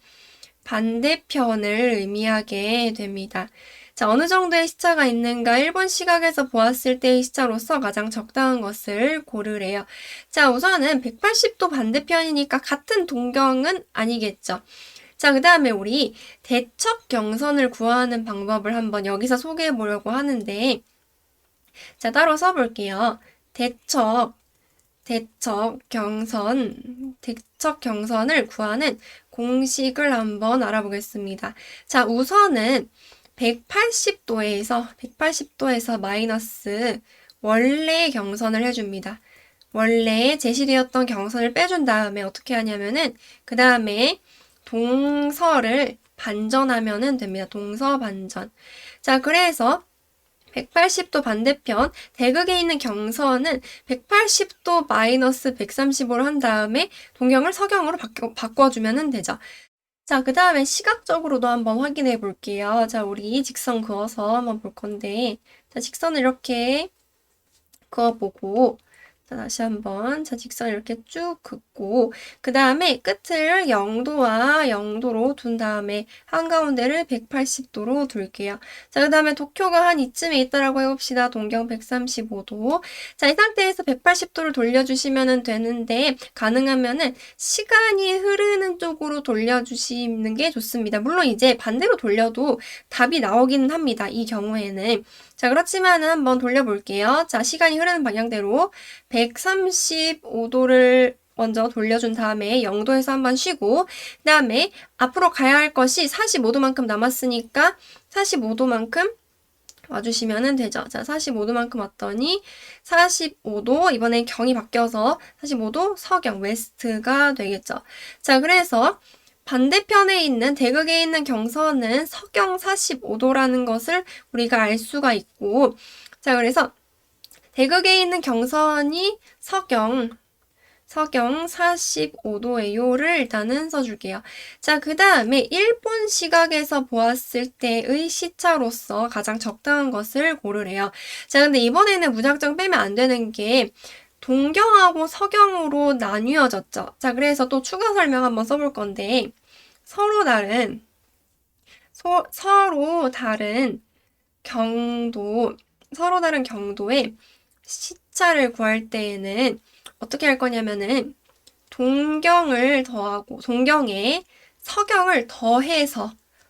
반대편을 의미하게 됩니다. 자, 어느 정도의 시차가 있는가? 일본 시각에서 보았을 때의 시차로서 가장 적당한 것을 고르래요. 자, 우선은 180도 반대편이니까 같은 동경은 아니겠죠. 자, 그 다음에 우리 대척 경선을 구하는 방법을 한번 여기서 소개해 보려고 하는데, 자, 따로 써볼게요. 대척 경선을 구하는 공식을 한번 알아보겠습니다. 자, 우선은 180도에서 마이너스 원래 경선을 해줍니다. 원래 제시되었던 경선을 빼준 다음에 어떻게 하냐면은, 그 다음에 동서를 반전하면 됩니다. 동서 반전. 자, 그래서 180도 반대편 대극에 있는 경선은 180도 마이너스 135를 한 다음에 동경을 서경으로 바꿔주면 되죠. 자, 그 다음에 시각적으로도 한번 확인해 볼게요. 자, 우리 직선 그어서 한번 볼 건데, 자, 직선을 이렇게 그어보고, 자, 다시 한번, 자, 직선 이렇게 쭉 긋고, 그 다음에 끝을 0도와 0도로 둔 다음에 한가운데를 180도로 둘게요. 자, 그 다음에 도쿄가 한 이쯤에 있다라고 해봅시다. 동경 135도. 자, 이 상태에서 180도를 돌려주시면 되는데, 가능하면은 시간이 흐르는 쪽으로 돌려주시는 게 좋습니다. 물론 이제 반대로 돌려도 답이 나오기는 합니다. 이 경우에는. 자, 그렇지만은 한번 돌려볼게요. 자, 시간이 흐르는 방향대로 135도를 먼저 돌려준 다음에 0도에서 한번 쉬고, 그 다음에 앞으로 가야 할 것이 45도만큼 남았으니까 45도만큼 와주시면 되죠. 자, 45도만큼 왔더니 45도, 이번엔 경이 바뀌어서 45도 서경, 웨스트가 되겠죠. 자, 그래서 반대편에 있는 대극에 있는 경선은 서경 45도라는 것을 우리가 알 수가 있고, 자, 그래서 대극에 있는 경선이 서경 45도예요를 일단은 써줄게요. 자, 그 다음에 일본 시각에서 보았을 때의 시차로서 가장 적당한 것을 고르래요. 자, 근데 이번에는 무작정 빼면 안 되는 게 동경하고 서경으로 나뉘어졌죠. 자, 그래서 또 추가 설명 한번 써볼 건데, 서로 다른 경도의 시차를 구할 때에는 어떻게 할 거냐면은 동경에 서경을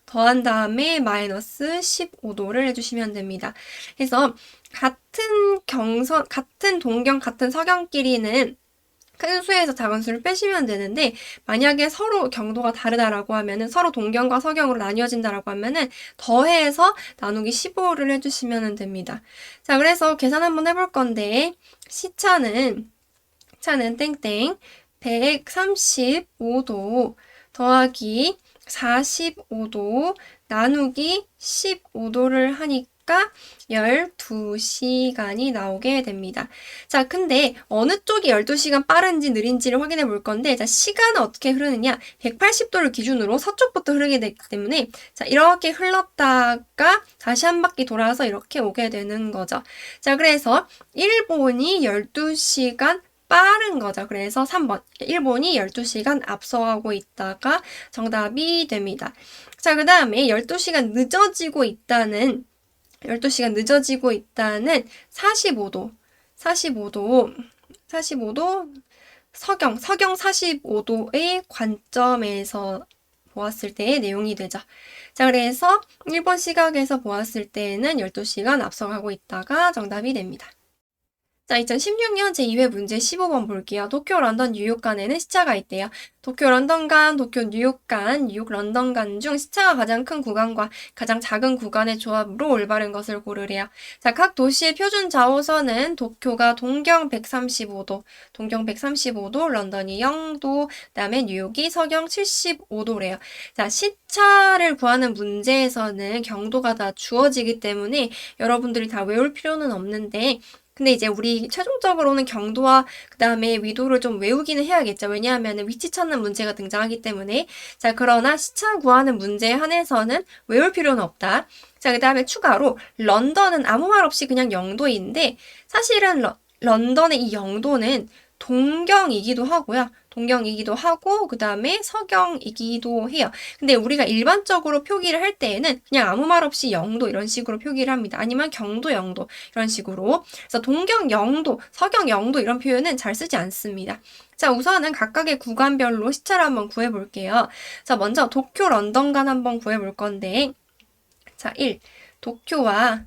더한 다음에 마이너스 15도를 해주시면 됩니다. 그래서 같은 동경, 같은 서경끼리는 큰 수에서 작은 수를 빼시면 되는데, 만약에 서로 경도가 다르다라고 하면은, 서로 동경과 서경으로 나뉘어진다라고 하면은 더해서 나누기 15를 해주시면 됩니다. 자, 그래서 계산 한번 해볼 건데, 차는 땡땡 135도 더하기 45도 나누기 15도를 하니까 12시간이 나오게 됩니다. 자, 근데 어느 쪽이 12시간 빠른지 느린지를 확인해 볼 건데, 자, 시간은 어떻게 흐르느냐? 180도를 기준으로 서쪽부터 흐르게 되기 때문에, 자, 이렇게 흘렀다가 다시 한 바퀴 돌아서 이렇게 오게 되는 거죠. 자, 그래서 일본이 12시간 빠른 거죠. 그래서 3번. 일본이 12시간 앞서가고 있다가 정답이 됩니다. 자, 그 다음에 12시간 늦어지고 있다는 45도 서경 45도의 관점에서 보았을 때의 내용이 되죠. 자, 그래서 일본 시각에서 보았을 때는 12시간 앞서가고 있다가 정답이 됩니다. 자, 2016년 제2회 문제 15번 볼게요. 도쿄, 런던, 뉴욕 간에는 시차가 있대요. 도쿄, 런던 간, 도쿄, 뉴욕 간, 뉴욕, 런던 간 중 시차가 가장 큰 구간과 가장 작은 구간의 조합으로 올바른 것을 고르래요. 자, 각 도시의 표준 좌우선은 도쿄가 동경 135도, 런던이 0도, 그다음에 뉴욕이 서경 75도래요. 자, 시차를 구하는 문제에서는 경도가 다 주어지기 때문에 여러분들이 다 외울 필요는 없는데, 근데 이제 우리 최종적으로는 경도와 그 다음에 위도를 좀 외우기는 해야겠죠. 왜냐하면 위치 찾는 문제가 등장하기 때문에. 자, 그러나 시차 구하는 문제에 한해서는 외울 필요는 없다. 자, 그 다음에 추가로 런던은 아무 말 없이 그냥 0도인데 사실은 런던의 이 0도는 동경이기도 하고요. 그 다음에 서경이기도 해요. 근데 우리가 일반적으로 표기를 할 때에는 그냥 아무 말 없이 0도 이런 식으로 표기를 합니다. 아니면 경도 0도 이런 식으로. 그래서 동경 0도, 서경 0도 이런 표현은 잘 쓰지 않습니다. 자, 우선은 각각의 구간별로 시차를 한번 구해볼게요. 자, 먼저 도쿄, 런던 간 한번 구해볼 건데, 자, 1. 도쿄와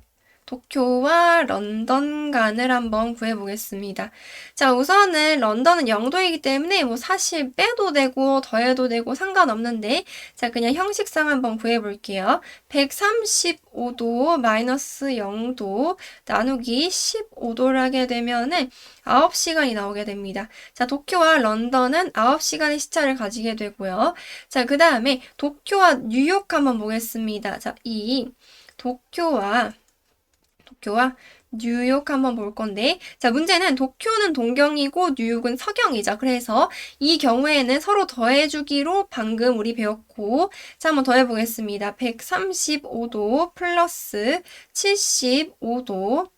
런던 간을 한번 구해보겠습니다. 자, 우선은 런던은 0도이기 때문에 뭐 사실 빼도 되고 더해도 되고 상관없는데, 자, 그냥 형식상 한번 구해볼게요. 135도 마이너스 0도 나누기 15도를 하게 되면은 9시간이 나오게 됩니다. 자, 도쿄와 런던은 9시간의 시차를 가지게 되고요. 자, 그 다음에 도쿄와 뉴욕 한번 보겠습니다. 자, 도쿄와 뉴욕 한번 볼 건데, 자, 문제는 도쿄는 동경이고 뉴욕은 서경이죠. 그래서 이 경우에는 서로 더해주기로 방금 우리 배웠고, 자, 한번 더해보겠습니다. 135도 플러스 75도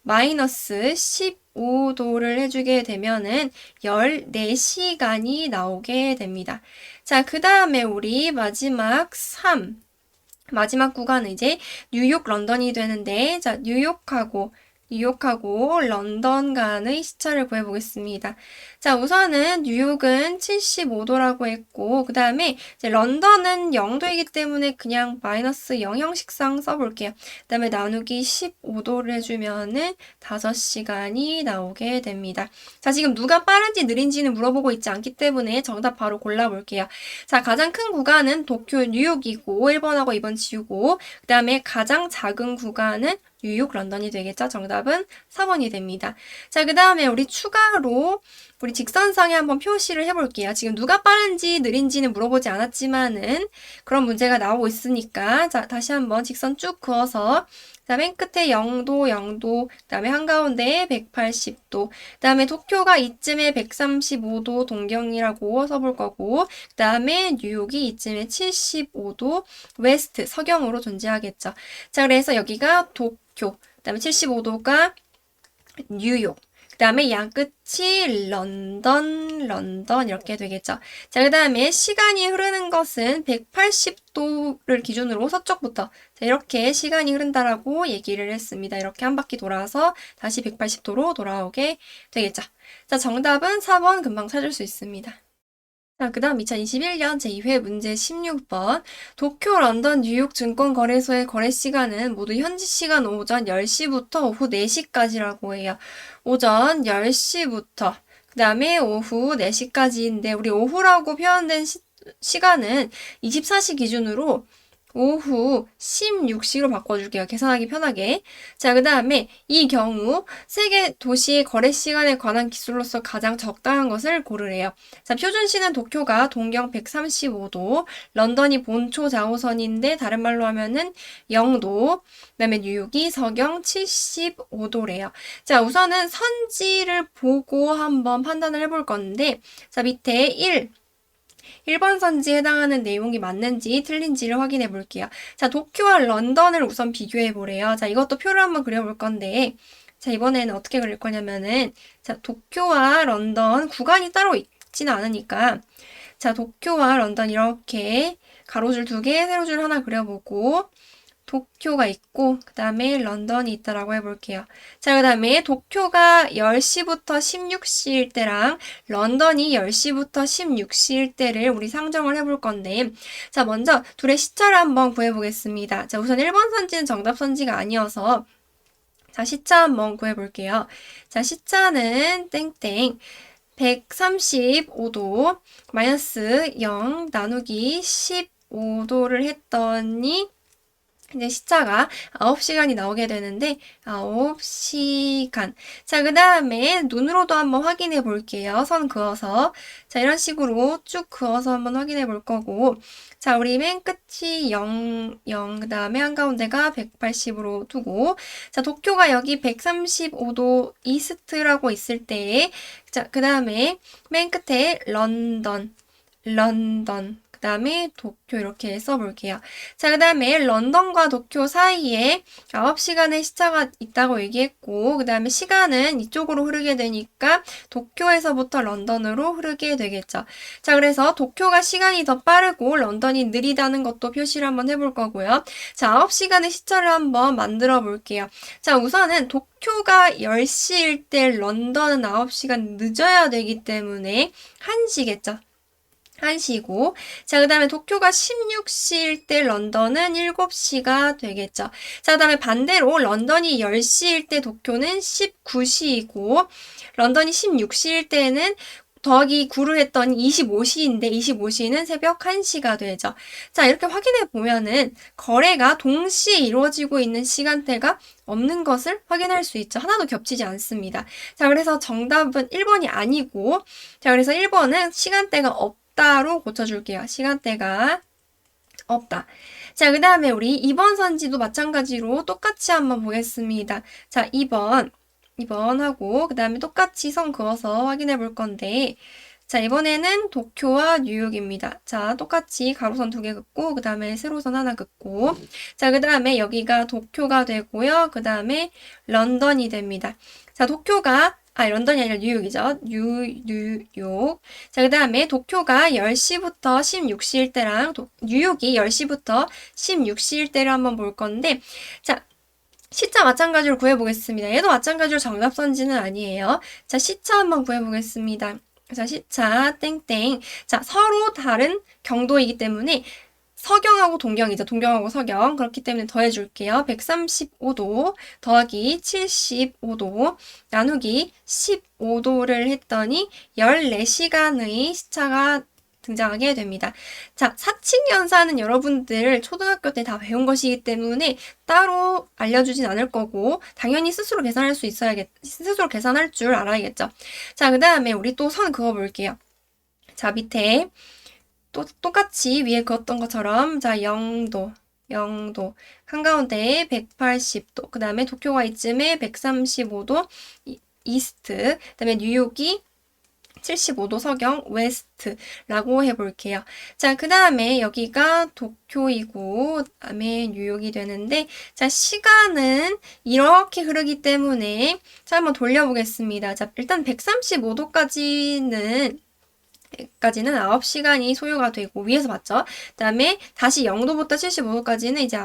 마이너스 15도를 해주게 되면은 14시간이 나오게 됩니다. 자, 그 다음에 우리 마지막 구간은 이제 뉴욕, 런던이 되는데, 자, 뉴욕하고 런던 간의 시차를 구해보겠습니다. 자, 우선은 뉴욕은 75도라고 했고, 그 다음에 이제 런던은 0도이기 때문에 그냥 마이너스 0 형식상 써볼게요. 그 다음에 나누기 15도를 해주면은 5시간이 나오게 됩니다. 자, 지금 누가 빠른지 느린지는 물어보고 있지 않기 때문에 정답 바로 골라볼게요. 자, 가장 큰 구간은 도쿄, 뉴욕이고, 1번하고 2번 지우고, 그 다음에 가장 작은 구간은 뉴욕, 런던이 되겠죠? 정답은 4번이 됩니다. 자, 그 다음에 우리 추가로 우리 직선상에 한번 표시를 해볼게요. 지금 누가 빠른지 느린지는 물어보지 않았지만은 그런 문제가 나오고 있으니까, 자, 다시 한번 직선 쭉 그어서, 자, 맨 끝에 0도, 그 다음에 한가운데에 180도, 그 다음에 도쿄가 이쯤에 135도 동경이라고 써볼 거고, 그 다음에 뉴욕이 이쯤에 75도 웨스트, 서경으로 존재하겠죠. 자, 그래서 여기가 도쿄, 그 다음에 75도가 뉴욕, 그 다음에 양 끝이 런던 이렇게 되겠죠. 자, 그 다음에 시간이 흐르는 것은 180도를 기준으로 서쪽부터, 자, 이렇게 시간이 흐른다라고 얘기를 했습니다. 이렇게 한 바퀴 돌아서 다시 180도로 돌아오게 되겠죠. 자, 정답은 4번 금방 찾을 수 있습니다. 자, 그 다음 2021년 제2회 문제 16번. 도쿄, 런던, 뉴욕 증권거래소의 거래 시간은 모두 현지 시간 오전 10시부터 오후 4시까지라고 해요. 오전 10시부터 그 다음에 오후 4시까지인데 우리 오후라고 표현된 시간은 24시 기준으로 오후 16시로 바꿔줄게요. 계산하기 편하게. 자, 그 다음에 이 경우 세계 도시의 거래 시간에 관한 기술로서 가장 적당한 것을 고르래요. 자, 표준시는 도쿄가 동경 135도, 런던이 본초 좌우선인데 다른 말로 하면은 0도, 그 다음에 뉴욕이 서경 75도래요. 자, 우선은 선지를 보고 한번 판단을 해볼 건데, 자, 밑에 1번 선지에 해당하는 내용이 맞는지 틀린지를 확인해 볼게요. 자, 도쿄와 런던을 우선 비교해 보래요. 자, 이것도 표를 한번 그려볼 건데, 자, 이번에는 어떻게 그릴 거냐면은, 자, 도쿄와 런던 구간이 따로 있지는 않으니까, 자, 도쿄와 런던 이렇게 가로줄 2개, 세로줄 하나 그려보고, 도쿄가 있고 그 다음에 런던이 있다라고 해볼게요. 자, 그 다음에 도쿄가 10시부터 16시일 때랑 런던이 10시부터 16시일 때를 우리 상정을 해볼 건데, 자, 먼저 둘의 시차를 한번 구해보겠습니다. 자, 우선 1번 선지는 정답 선지가 아니어서 자, 시차 한번 구해볼게요. 자, 시차는 땡땡 135도 마이너스 0 나누기 15도를 했더니 이제 시차가 9시간이 나오게 되는데 9시간. 자, 그 다음에 눈으로도 한번 확인해 볼게요. 선 그어서. 자, 이런 식으로 쭉 그어서 한번 확인해 볼 거고, 자, 우리 맨 끝이 0, 그 다음에 한가운데가 180으로 두고, 자, 도쿄가 여기 135도 이스트라고 있을 때, 자, 그 다음에 맨 끝에 런던. 그 다음에 도쿄 이렇게 써볼게요. 자, 그 다음에 런던과 도쿄 사이에 9시간의 시차가 있다고 얘기했고, 그 다음에 시간은 이쪽으로 흐르게 되니까 도쿄에서부터 런던으로 흐르게 되겠죠. 자, 그래서 도쿄가 시간이 더 빠르고 런던이 느리다는 것도 표시를 한번 해볼 거고요. 자, 9시간의 시차를 한번 만들어 볼게요. 자, 우선은 도쿄가 10시일 때 런던은 9시간 늦어야 되기 때문에 1시겠죠. 1시고, 자, 그 다음에 도쿄가 16시일 때 런던은 7시가 되겠죠. 자, 그 다음에 반대로 런던이 10시일 때 도쿄는 19시이고, 런던이 16시일 때는 더하기 9를 했더니 25시인데 25시는 새벽 1시가 되죠. 자, 이렇게 확인해 보면은 거래가 동시에 이루어지고 있는 시간대가 없는 것을 확인할 수 있죠. 하나도 겹치지 않습니다. 자, 그래서 정답은 1번이 아니고, 자, 그래서 1번은 시간대가 없다로 고쳐줄게요. 시간대가 없다. 자, 그 다음에 우리 2번 선지도 마찬가지로 똑같이 한번 보겠습니다. 자, 2번 하고 그 다음에 똑같이 선 그어서 확인해 볼 건데, 자, 이번에는 도쿄와 뉴욕입니다. 자, 똑같이 가로선 2개 긋고 그 다음에 세로선 하나 긋고, 자, 그 다음에 여기가 도쿄가 되고요. 그 다음에 런던이 됩니다. 자, 런던이 아니라 뉴욕이죠. 뉴욕. 자, 그 다음에 도쿄가 10시부터 16시일 때랑 뉴욕이 10시부터 16시일 때를 한번 볼 건데, 자, 시차 마찬가지로 구해보겠습니다. 얘도 마찬가지로 정답 선지는 아니에요. 자, 시차 한번 구해보겠습니다. 자, 시차 땡땡. 자, 서로 다른 경도이기 때문에 서경하고 동경이죠. 동경하고 서경. 그렇기 때문에 더해줄게요. 135도 더하기 75도 나누기 15도를 했더니 14시간의 시차가 등장하게 됩니다. 자, 사칙연산은 여러분들 초등학교 때 다 배운 것이기 때문에 따로 알려주진 않을 거고, 당연히 스스로 계산할 줄 알아야겠죠. 자, 그 다음에 우리 또 선 그어볼게요. 자, 밑에 또 똑같이 위에 그었던 것처럼, 자, 0도, 한가운데에 180도, 그 다음에 도쿄가 이쯤에 135도 이스트, 그 다음에 뉴욕이 75도 서경 웨스트라고 해볼게요. 자, 그 다음에 여기가 도쿄이고, 그 다음에 뉴욕이 되는데, 자, 시간은 이렇게 흐르기 때문에, 자, 한번 돌려보겠습니다. 자, 일단 135도까지는 9시간이 소요가 되고, 위에서 봤죠? 그 다음에 다시 0도부터 75도까지는 이제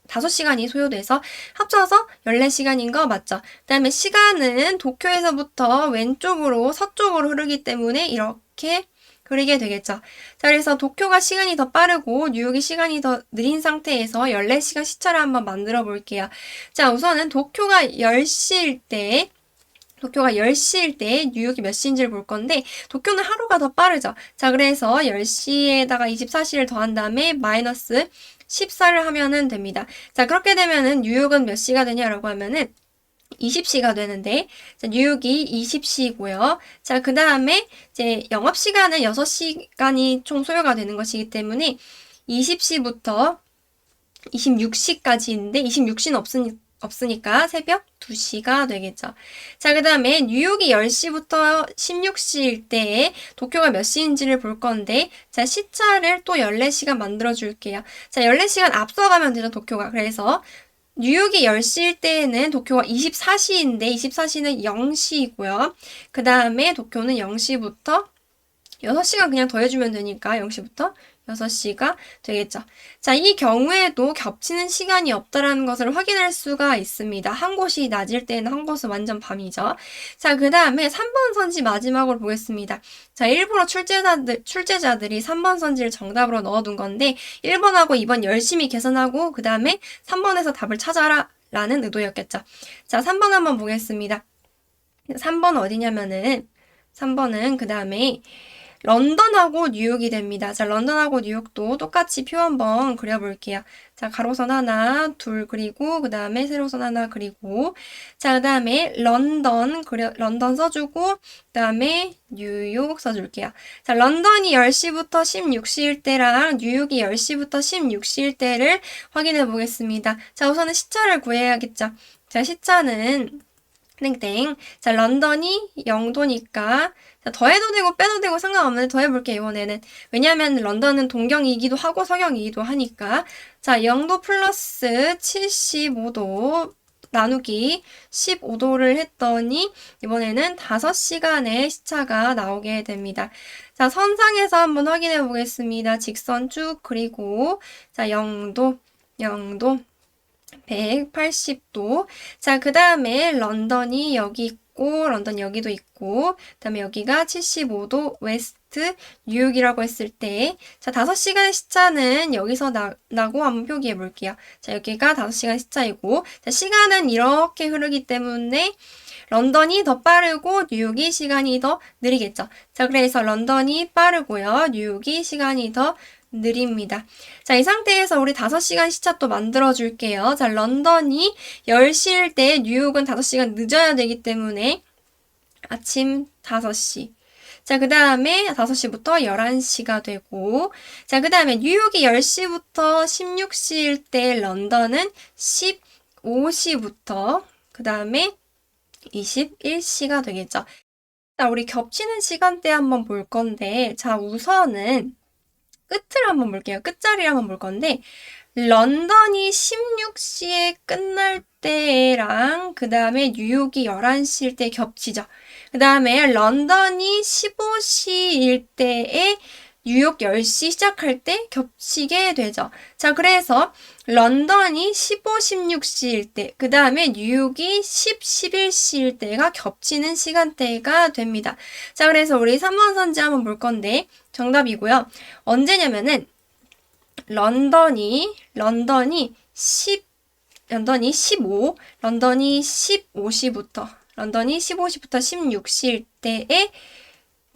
5시간이 소요돼서 합쳐서 14시간인 거 맞죠? 그 다음에 시간은 도쿄에서부터 왼쪽으로 서쪽으로 흐르기 때문에 이렇게 흐르게 되겠죠. 자, 그래서 도쿄가 시간이 더 빠르고 뉴욕이 시간이 더 느린 상태에서 14시간 시차를 한번 만들어 볼게요. 자, 우선은 도쿄가 10시일 때 도쿄가 10시일 때 뉴욕이 몇 시인지를 볼 건데 도쿄는 하루가 더 빠르죠. 자, 그래서 10시에다가 24시를 더한 다음에 마이너스 14를 하면은 됩니다. 자, 그렇게 되면은 뉴욕은 몇 시가 되냐라고 하면은 20시가 되는데, 자, 뉴욕이 20시고요. 자, 그 다음에 이제 영업시간은 6시간이 총 소요가 되는 것이기 때문에 20시부터 26시까지인데 26시는 없으니까 새벽 2시가 되겠죠. 자, 그 다음에 뉴욕이 10시부터 16시일 때에 도쿄가 몇 시인지를 볼 건데, 자, 시차를 또 14시간 만들어 줄게요. 자, 14시간 앞서가면 되죠, 도쿄가. 그래서 뉴욕이 10시일 때에는 도쿄가 24시인데 24시는 0시이고요. 그 다음에 도쿄는 0시부터 6시간 그냥 더해주면 되니까 0시부터 6시가 되겠죠. 자, 이 경우에도 겹치는 시간이 없다라는 것을 확인할 수가 있습니다. 한 곳이 낮일 때는 한 곳은 완전 밤이죠. 자, 그 다음에 3번 선지 마지막으로 보겠습니다. 자, 일부러 출제자들이 3번 선지를 정답으로 넣어둔 건데 1번하고 2번 열심히 계산하고 그 다음에 3번에서 답을 찾아라 라는 의도였겠죠. 자, 3번 한번 보겠습니다. 3번 어디냐면은 3번은 그 다음에 런던하고 뉴욕이 됩니다. 자, 런던하고 뉴욕도 똑같이 표 한번 그려볼게요. 자, 가로선 하나, 둘 그리고 그 다음에 세로선 하나 그리고 자, 그 다음에 런던 써주고 그 다음에 뉴욕 써줄게요. 자, 런던이 10시부터 16시일 때랑 뉴욕이 10시부터 16시일 때를 확인해 보겠습니다. 자, 우선은 시차를 구해야겠죠. 자, 시차는 땡땡. 자, 런던이 0도니까 자, 더해도 되고 빼도 되고 상관없는데 더해볼게요, 이번에는. 왜냐면 런던은 동경이기도 하고 서경이기도 하니까. 자, 0도 플러스 75도 나누기 15도를 했더니 이번에는 5시간의 시차가 나오게 됩니다. 자, 선상에서 한번 확인해 보겠습니다. 직선 쭉 그리고 자, 0도 180도. 자, 그 다음에 런던이 여기 있고, 런던 여기도 있고, 그 다음에 여기가 75도 웨스트 뉴욕이라고 했을 때, 자, 5시간 시차는 여기서 나고 한번 표기해 볼게요. 자, 여기가 5시간 시차이고, 자, 시간은 이렇게 흐르기 때문에, 런던이 더 빠르고 뉴욕이 시간이 더 느리겠죠. 자, 그래서 런던이 빠르고요. 뉴욕이 시간이 더 느립니다. 자, 이 상태에서 우리 5시간 시차 또 만들어 줄게요. 자, 런던이 10시일 때 뉴욕은 5시간 늦어야 되기 때문에 아침 5시. 자, 그 다음에 5시부터 11시가 되고, 자, 그 다음에 뉴욕이 10시부터 16시일 때 런던은 15시부터, 그 다음에 21시가 되겠죠. 자, 우리 겹치는 시간대 한번 볼 건데, 자, 우선은 끝을 한번 볼게요. 끝자리를 한번 볼 건데, 런던이 16시에 끝날 때랑 그 다음에 뉴욕이 11시일 때 겹치죠. 그 다음에 런던이 15시일 때에 뉴욕 10시 시작할 때 겹치게 되죠. 자, 그래서 런던이 15, 16시일 때, 그 다음에 뉴욕이 10, 11시일 때가 겹치는 시간대가 됩니다. 자, 그래서 우리 3번 선지 한번 볼 건데, 정답이고요. 언제냐면은, 런던이 15, 런던이 15시부터 16시일 때에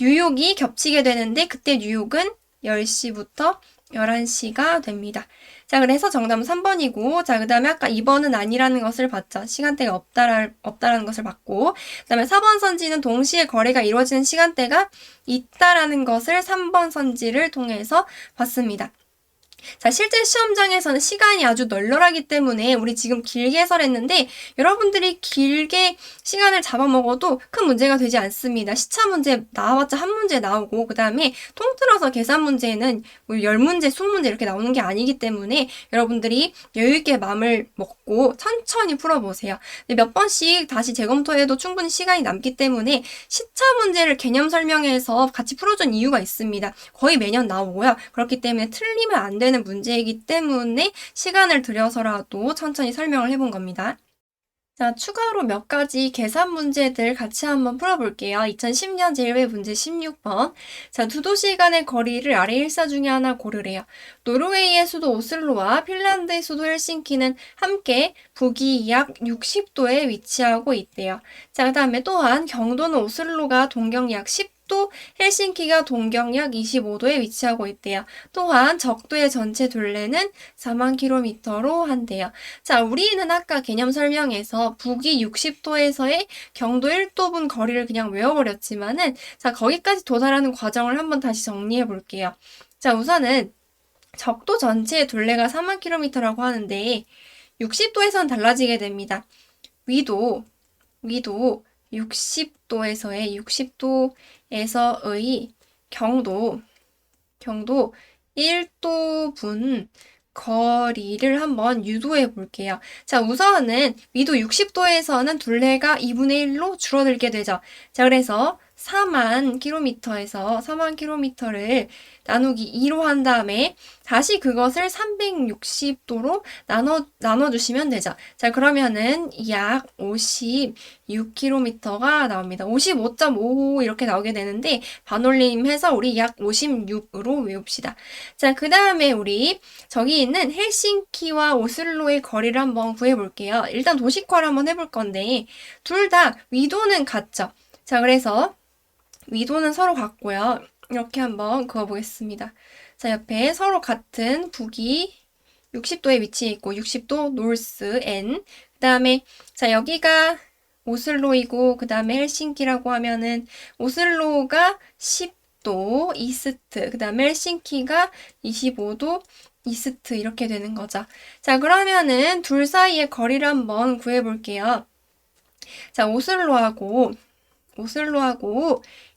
뉴욕이 겹치게 되는데 그때 뉴욕은 10시부터 11시가 됩니다. 자, 그래서 정답은 3번이고, 자, 그 다음에 아까 2번은 아니라는 것을 봤죠. 시간대가 없다라는 것을 봤고, 그 다음에 4번 선지는 동시에 거래가 이루어지는 시간대가 있다라는 것을 3번 선지를 통해서 봤습니다. 자, 실제 시험장에서는 시간이 아주 널널하기 때문에 우리 지금 길게 해설했는데 여러분들이 길게 시간을 잡아먹어도 큰 문제가 되지 않습니다. 시차 문제 나와봤자 한 문제 나오고 그 다음에 통틀어서 계산 문제는 뭐 10문제, 20문제 이렇게 나오는 게 아니기 때문에 여러분들이 여유있게 마음을 먹고 천천히 풀어보세요. 몇 번씩 다시 재검토해도 충분히 시간이 남기 때문에 시차 문제를 개념 설명해서 같이 풀어준 이유가 있습니다. 거의 매년 나오고요. 그렇기 때문에 틀리면 안 되는 문제이기 때문에 시간을 들여서라도 천천히 설명을 해본 겁니다. 자, 추가로 몇 가지 계산 문제들 같이 한번 풀어볼게요. 2010년 제1회 문제 16번. 자, 두 도시 간의 거리를 아래 일사 중에 하나 고르래요. 노르웨이의 수도 오슬로와 핀란드의 수도 헬싱키는 함께 북위 약 60도에 위치하고 있대요. 자, 그 다음에 또한 경도는 오슬로가 동경 약 10도, 헬싱키가 동경 약 25도에 위치하고 있대요. 또한 적도의 전체 둘레는 4만 킬로미터로 한대요. 자, 우리는 아까 개념 설명에서 북위 60도에서의 경도 1도분 거리를 그냥 외워버렸지만은, 자, 거기까지 도달하는 과정을 한번 다시 정리해 볼게요. 자, 우선은 적도 전체의 둘레가 4만 킬로미터라고 하는데, 60도에서는 달라지게 됩니다. 위도 60도에서의 경도 1도분 거리를 한번 유도해 볼게요. 자, 우선은 위도 60도에서는 둘레가 2분의 1로 줄어들게 되죠. 자, 그래서 4만 킬로미터를 나누기 2로 한 다음에 다시 그것을 360도로 나눠주시면 되죠. 자, 그러면은 약 56km가 나옵니다. 55.55 이렇게 나오게 되는데 반올림해서 우리 약 56으로 외웁시다. 자, 그 다음에 우리 저기 있는 헬싱키와 오슬로의 거리를 한번 구해볼게요. 일단 도식화를 한번 해볼 건데 둘 다 위도는 같죠. 자, 그래서 위도는 서로 같고요. 이렇게 한번 그어보겠습니다. 자, 옆에 서로 같은 북위 60도에 위치해 있고 60도 노스 N. 그 다음에 자, 여기가 오슬로이고 그 다음에 헬싱키라고 하면은 오슬로가 10도 이스트, 그 다음에 헬싱키가 25도 이스트 이렇게 되는 거죠. 자, 그러면은 둘 사이의 거리를 한번 구해볼게요. 자, 오슬로하고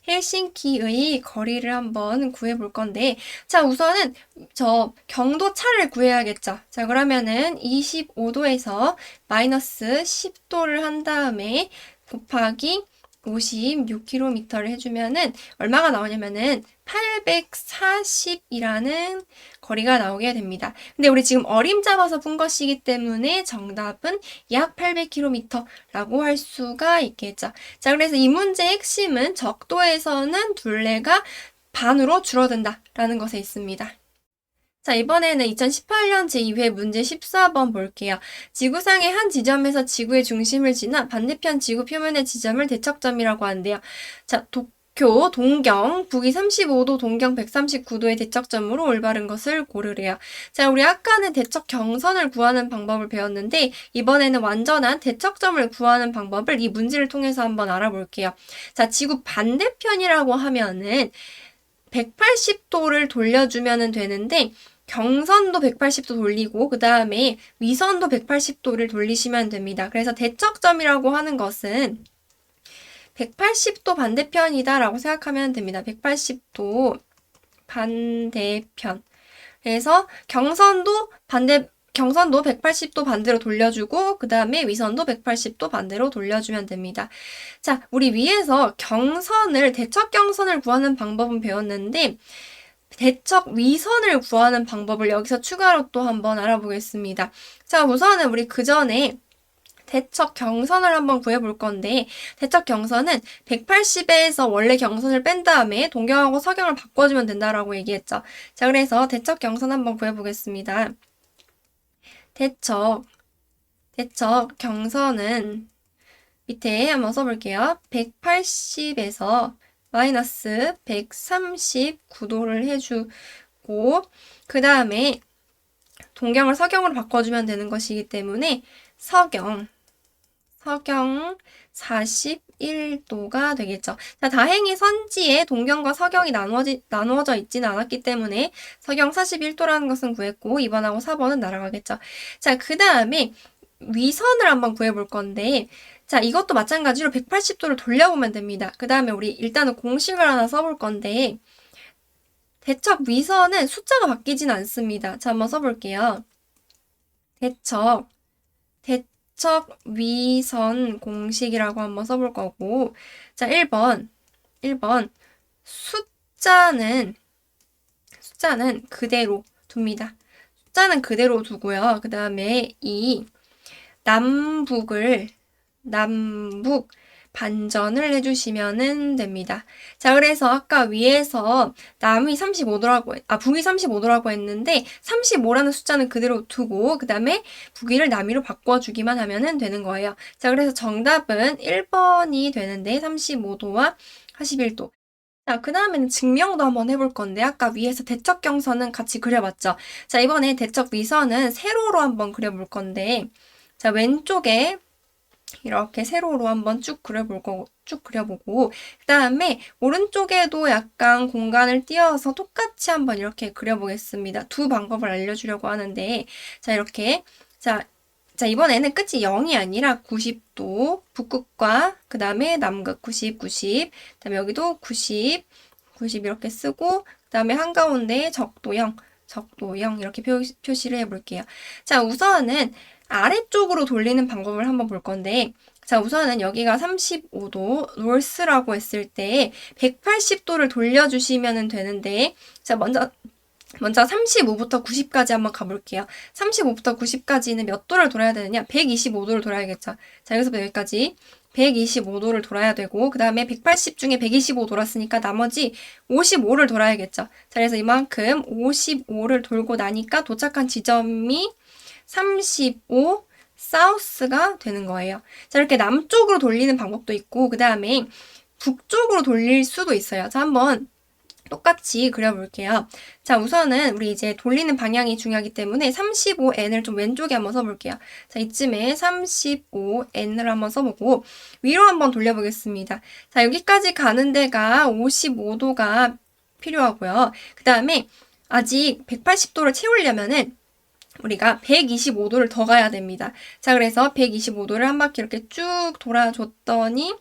헬싱키의 거리를 한번 구해볼 건데, 자, 우선은 저 경도 차를 구해야겠죠. 자, 그러면은 25도에서 마이너스 10도를 한 다음에 곱하기 56km를 해주면은 얼마가 나오냐면은 840이라는 거리가 나오게 됩니다. 근데 우리 지금 어림 잡아서 푼 것이기 때문에 정답은 약 800km라고 할 수가 있겠죠. 자, 그래서 이 문제의 핵심은 적도에서는 둘레가 반으로 줄어든다라는 것에 있습니다. 자, 이번에는 2018년 제2회 문제 14번 볼게요. 지구상의 한 지점에서 지구의 중심을 지나 반대편 지구 표면의 지점을 대척점이라고 하는데요. 자, 도쿄, 동경, 북위 35도, 동경 139도의 대척점으로 올바른 것을 고르래요. 자, 우리 아까는 대척 경선을 구하는 방법을 배웠는데 이번에는 완전한 대척점을 구하는 방법을 이 문제를 통해서 한번 알아볼게요. 자, 지구 반대편이라고 하면은 180도를 돌려주면 되는데 경선도 180도 돌리고 그 다음에 위선도 180도를 돌리시면 됩니다. 그래서 대척점이라고 하는 것은 180도 반대편이다 라고 생각하면 됩니다. 180도 반대편. 그래서 경선도 180도 반대로 돌려주고 그 다음에 위선도 180도 반대로 돌려주면 됩니다. 자, 우리 위에서 대척 경선을 구하는 방법은 배웠는데 대척 위선을 구하는 방법을 여기서 추가로 또 한번 알아보겠습니다. 자, 우선은 우리 그 전에 대척 경선을 한번 구해볼 건데 대척 경선은 180에서 원래 경선을 뺀 다음에 동경하고 서경을 바꿔주면 된다라고 얘기했죠. 자, 그래서 대척 경선 한번 구해보겠습니다. 대척 경선은 밑에 한번 써볼게요. 180에서 마이너스 139도를 해주고 그 다음에 동경을 서경으로 바꿔주면 되는 것이기 때문에 서경 41도가 되겠죠. 자, 다행히 선지에 동경과 서경이 나누어져 있지는 않았기 때문에 서경 41도라는 것은 구했고 2번하고 4번은 날아가겠죠. 자, 그 다음에 위선을 한번 구해볼 건데 자, 이것도 마찬가지로 180도를 돌려보면 됩니다. 그 다음에 우리 일단은 공식을 하나 써볼 건데 대척 위선은 숫자가 바뀌진 않습니다. 자, 한번 써볼게요. 대척 위선 공식이라고 한번 써볼 거고 자, 1번 숫자는 그대로 둡니다. 숫자는 그대로 두고요. 그 다음에 이 남북을 남북 반전을 해주시면 됩니다. 자, 그래서 아까 위에서 북이 35도라고 했는데 35라는 숫자는 그대로 두고 그 다음에 북위를 남위로 바꿔주기만 하면 되는 거예요. 자, 그래서 정답은 1번이 되는데 35도와 41도. 자, 그 다음에는 증명도 한번 해볼 건데, 아까 위에서 대척경선은 같이 그려봤죠? 자, 이번에 대척 위선은 세로로 한번 그려볼 건데, 자, 왼쪽에 이렇게 세로로 한번 쭉 그려보고, 그 다음에 오른쪽에도 약간 공간을 띄어서 똑같이 한번 이렇게 그려보겠습니다. 두 방법을 알려주려고 하는데, 자, 이렇게, 자, 이번에는 끝이 0이 아니라 90도, 북극과, 그 다음에 남극 90, 90, 그 다음에 여기도 90, 90 이렇게 쓰고, 그 다음에 한가운데 적도 0, 이렇게 표시를 해볼게요. 자, 우선은 아래쪽으로 돌리는 방법을 한번 볼 건데, 자, 우선은 여기가 35도, 노스라고 했을 때 180도를 돌려주시면 되는데, 자, 먼저 35부터 90까지 한번 가볼게요. 35부터 90까지는 몇 도를 돌아야 되느냐? 125도를 돌아야겠죠. 자, 여기서부터 여기까지 125도를 돌아야 되고, 그 다음에 180 중에 125 돌았으니까 나머지 55를 돌아야겠죠. 자, 그래서 이만큼 55를 돌고 나니까 도착한 지점이 35 사우스가 되는 거예요. 자, 이렇게 남쪽으로 돌리는 방법도 있고, 그 다음에 북쪽으로 돌릴 수도 있어요. 자, 한번 똑같이 그려볼게요. 자, 우선은 우리 이제 돌리는 방향이 중요하기 때문에 35n을 좀 왼쪽에 한번 써볼게요. 자, 이쯤에 35n을 한번 써보고 위로 한번 돌려보겠습니다. 자, 여기까지 가는 데가 55도가 필요하고요. 그 다음에 아직 180도를 채우려면은 우리가 125도를 더 가야 됩니다. 자, 그래서 125도를 한 바퀴 이렇게 쭉 돌아줬더니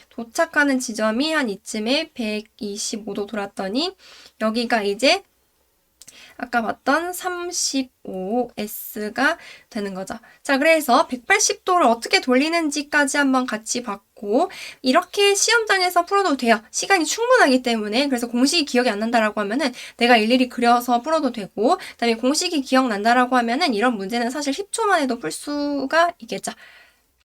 도착하는 지점이 한 이쯤에 125도 돌았더니 여기가 이제 아까 봤던 35S가 되는 거죠. 자, 그래서 180도를 어떻게 돌리는지까지 한번 같이 봤고 이렇게 시험장에서 풀어도 돼요. 시간이 충분하기 때문에. 그래서 공식이 기억이 안 난다라고 하면은 내가 일일이 그려서 풀어도 되고, 그다음에 공식이 기억난다라고 하면은 이런 문제는 사실 10초만 해도 풀 수가 있겠죠.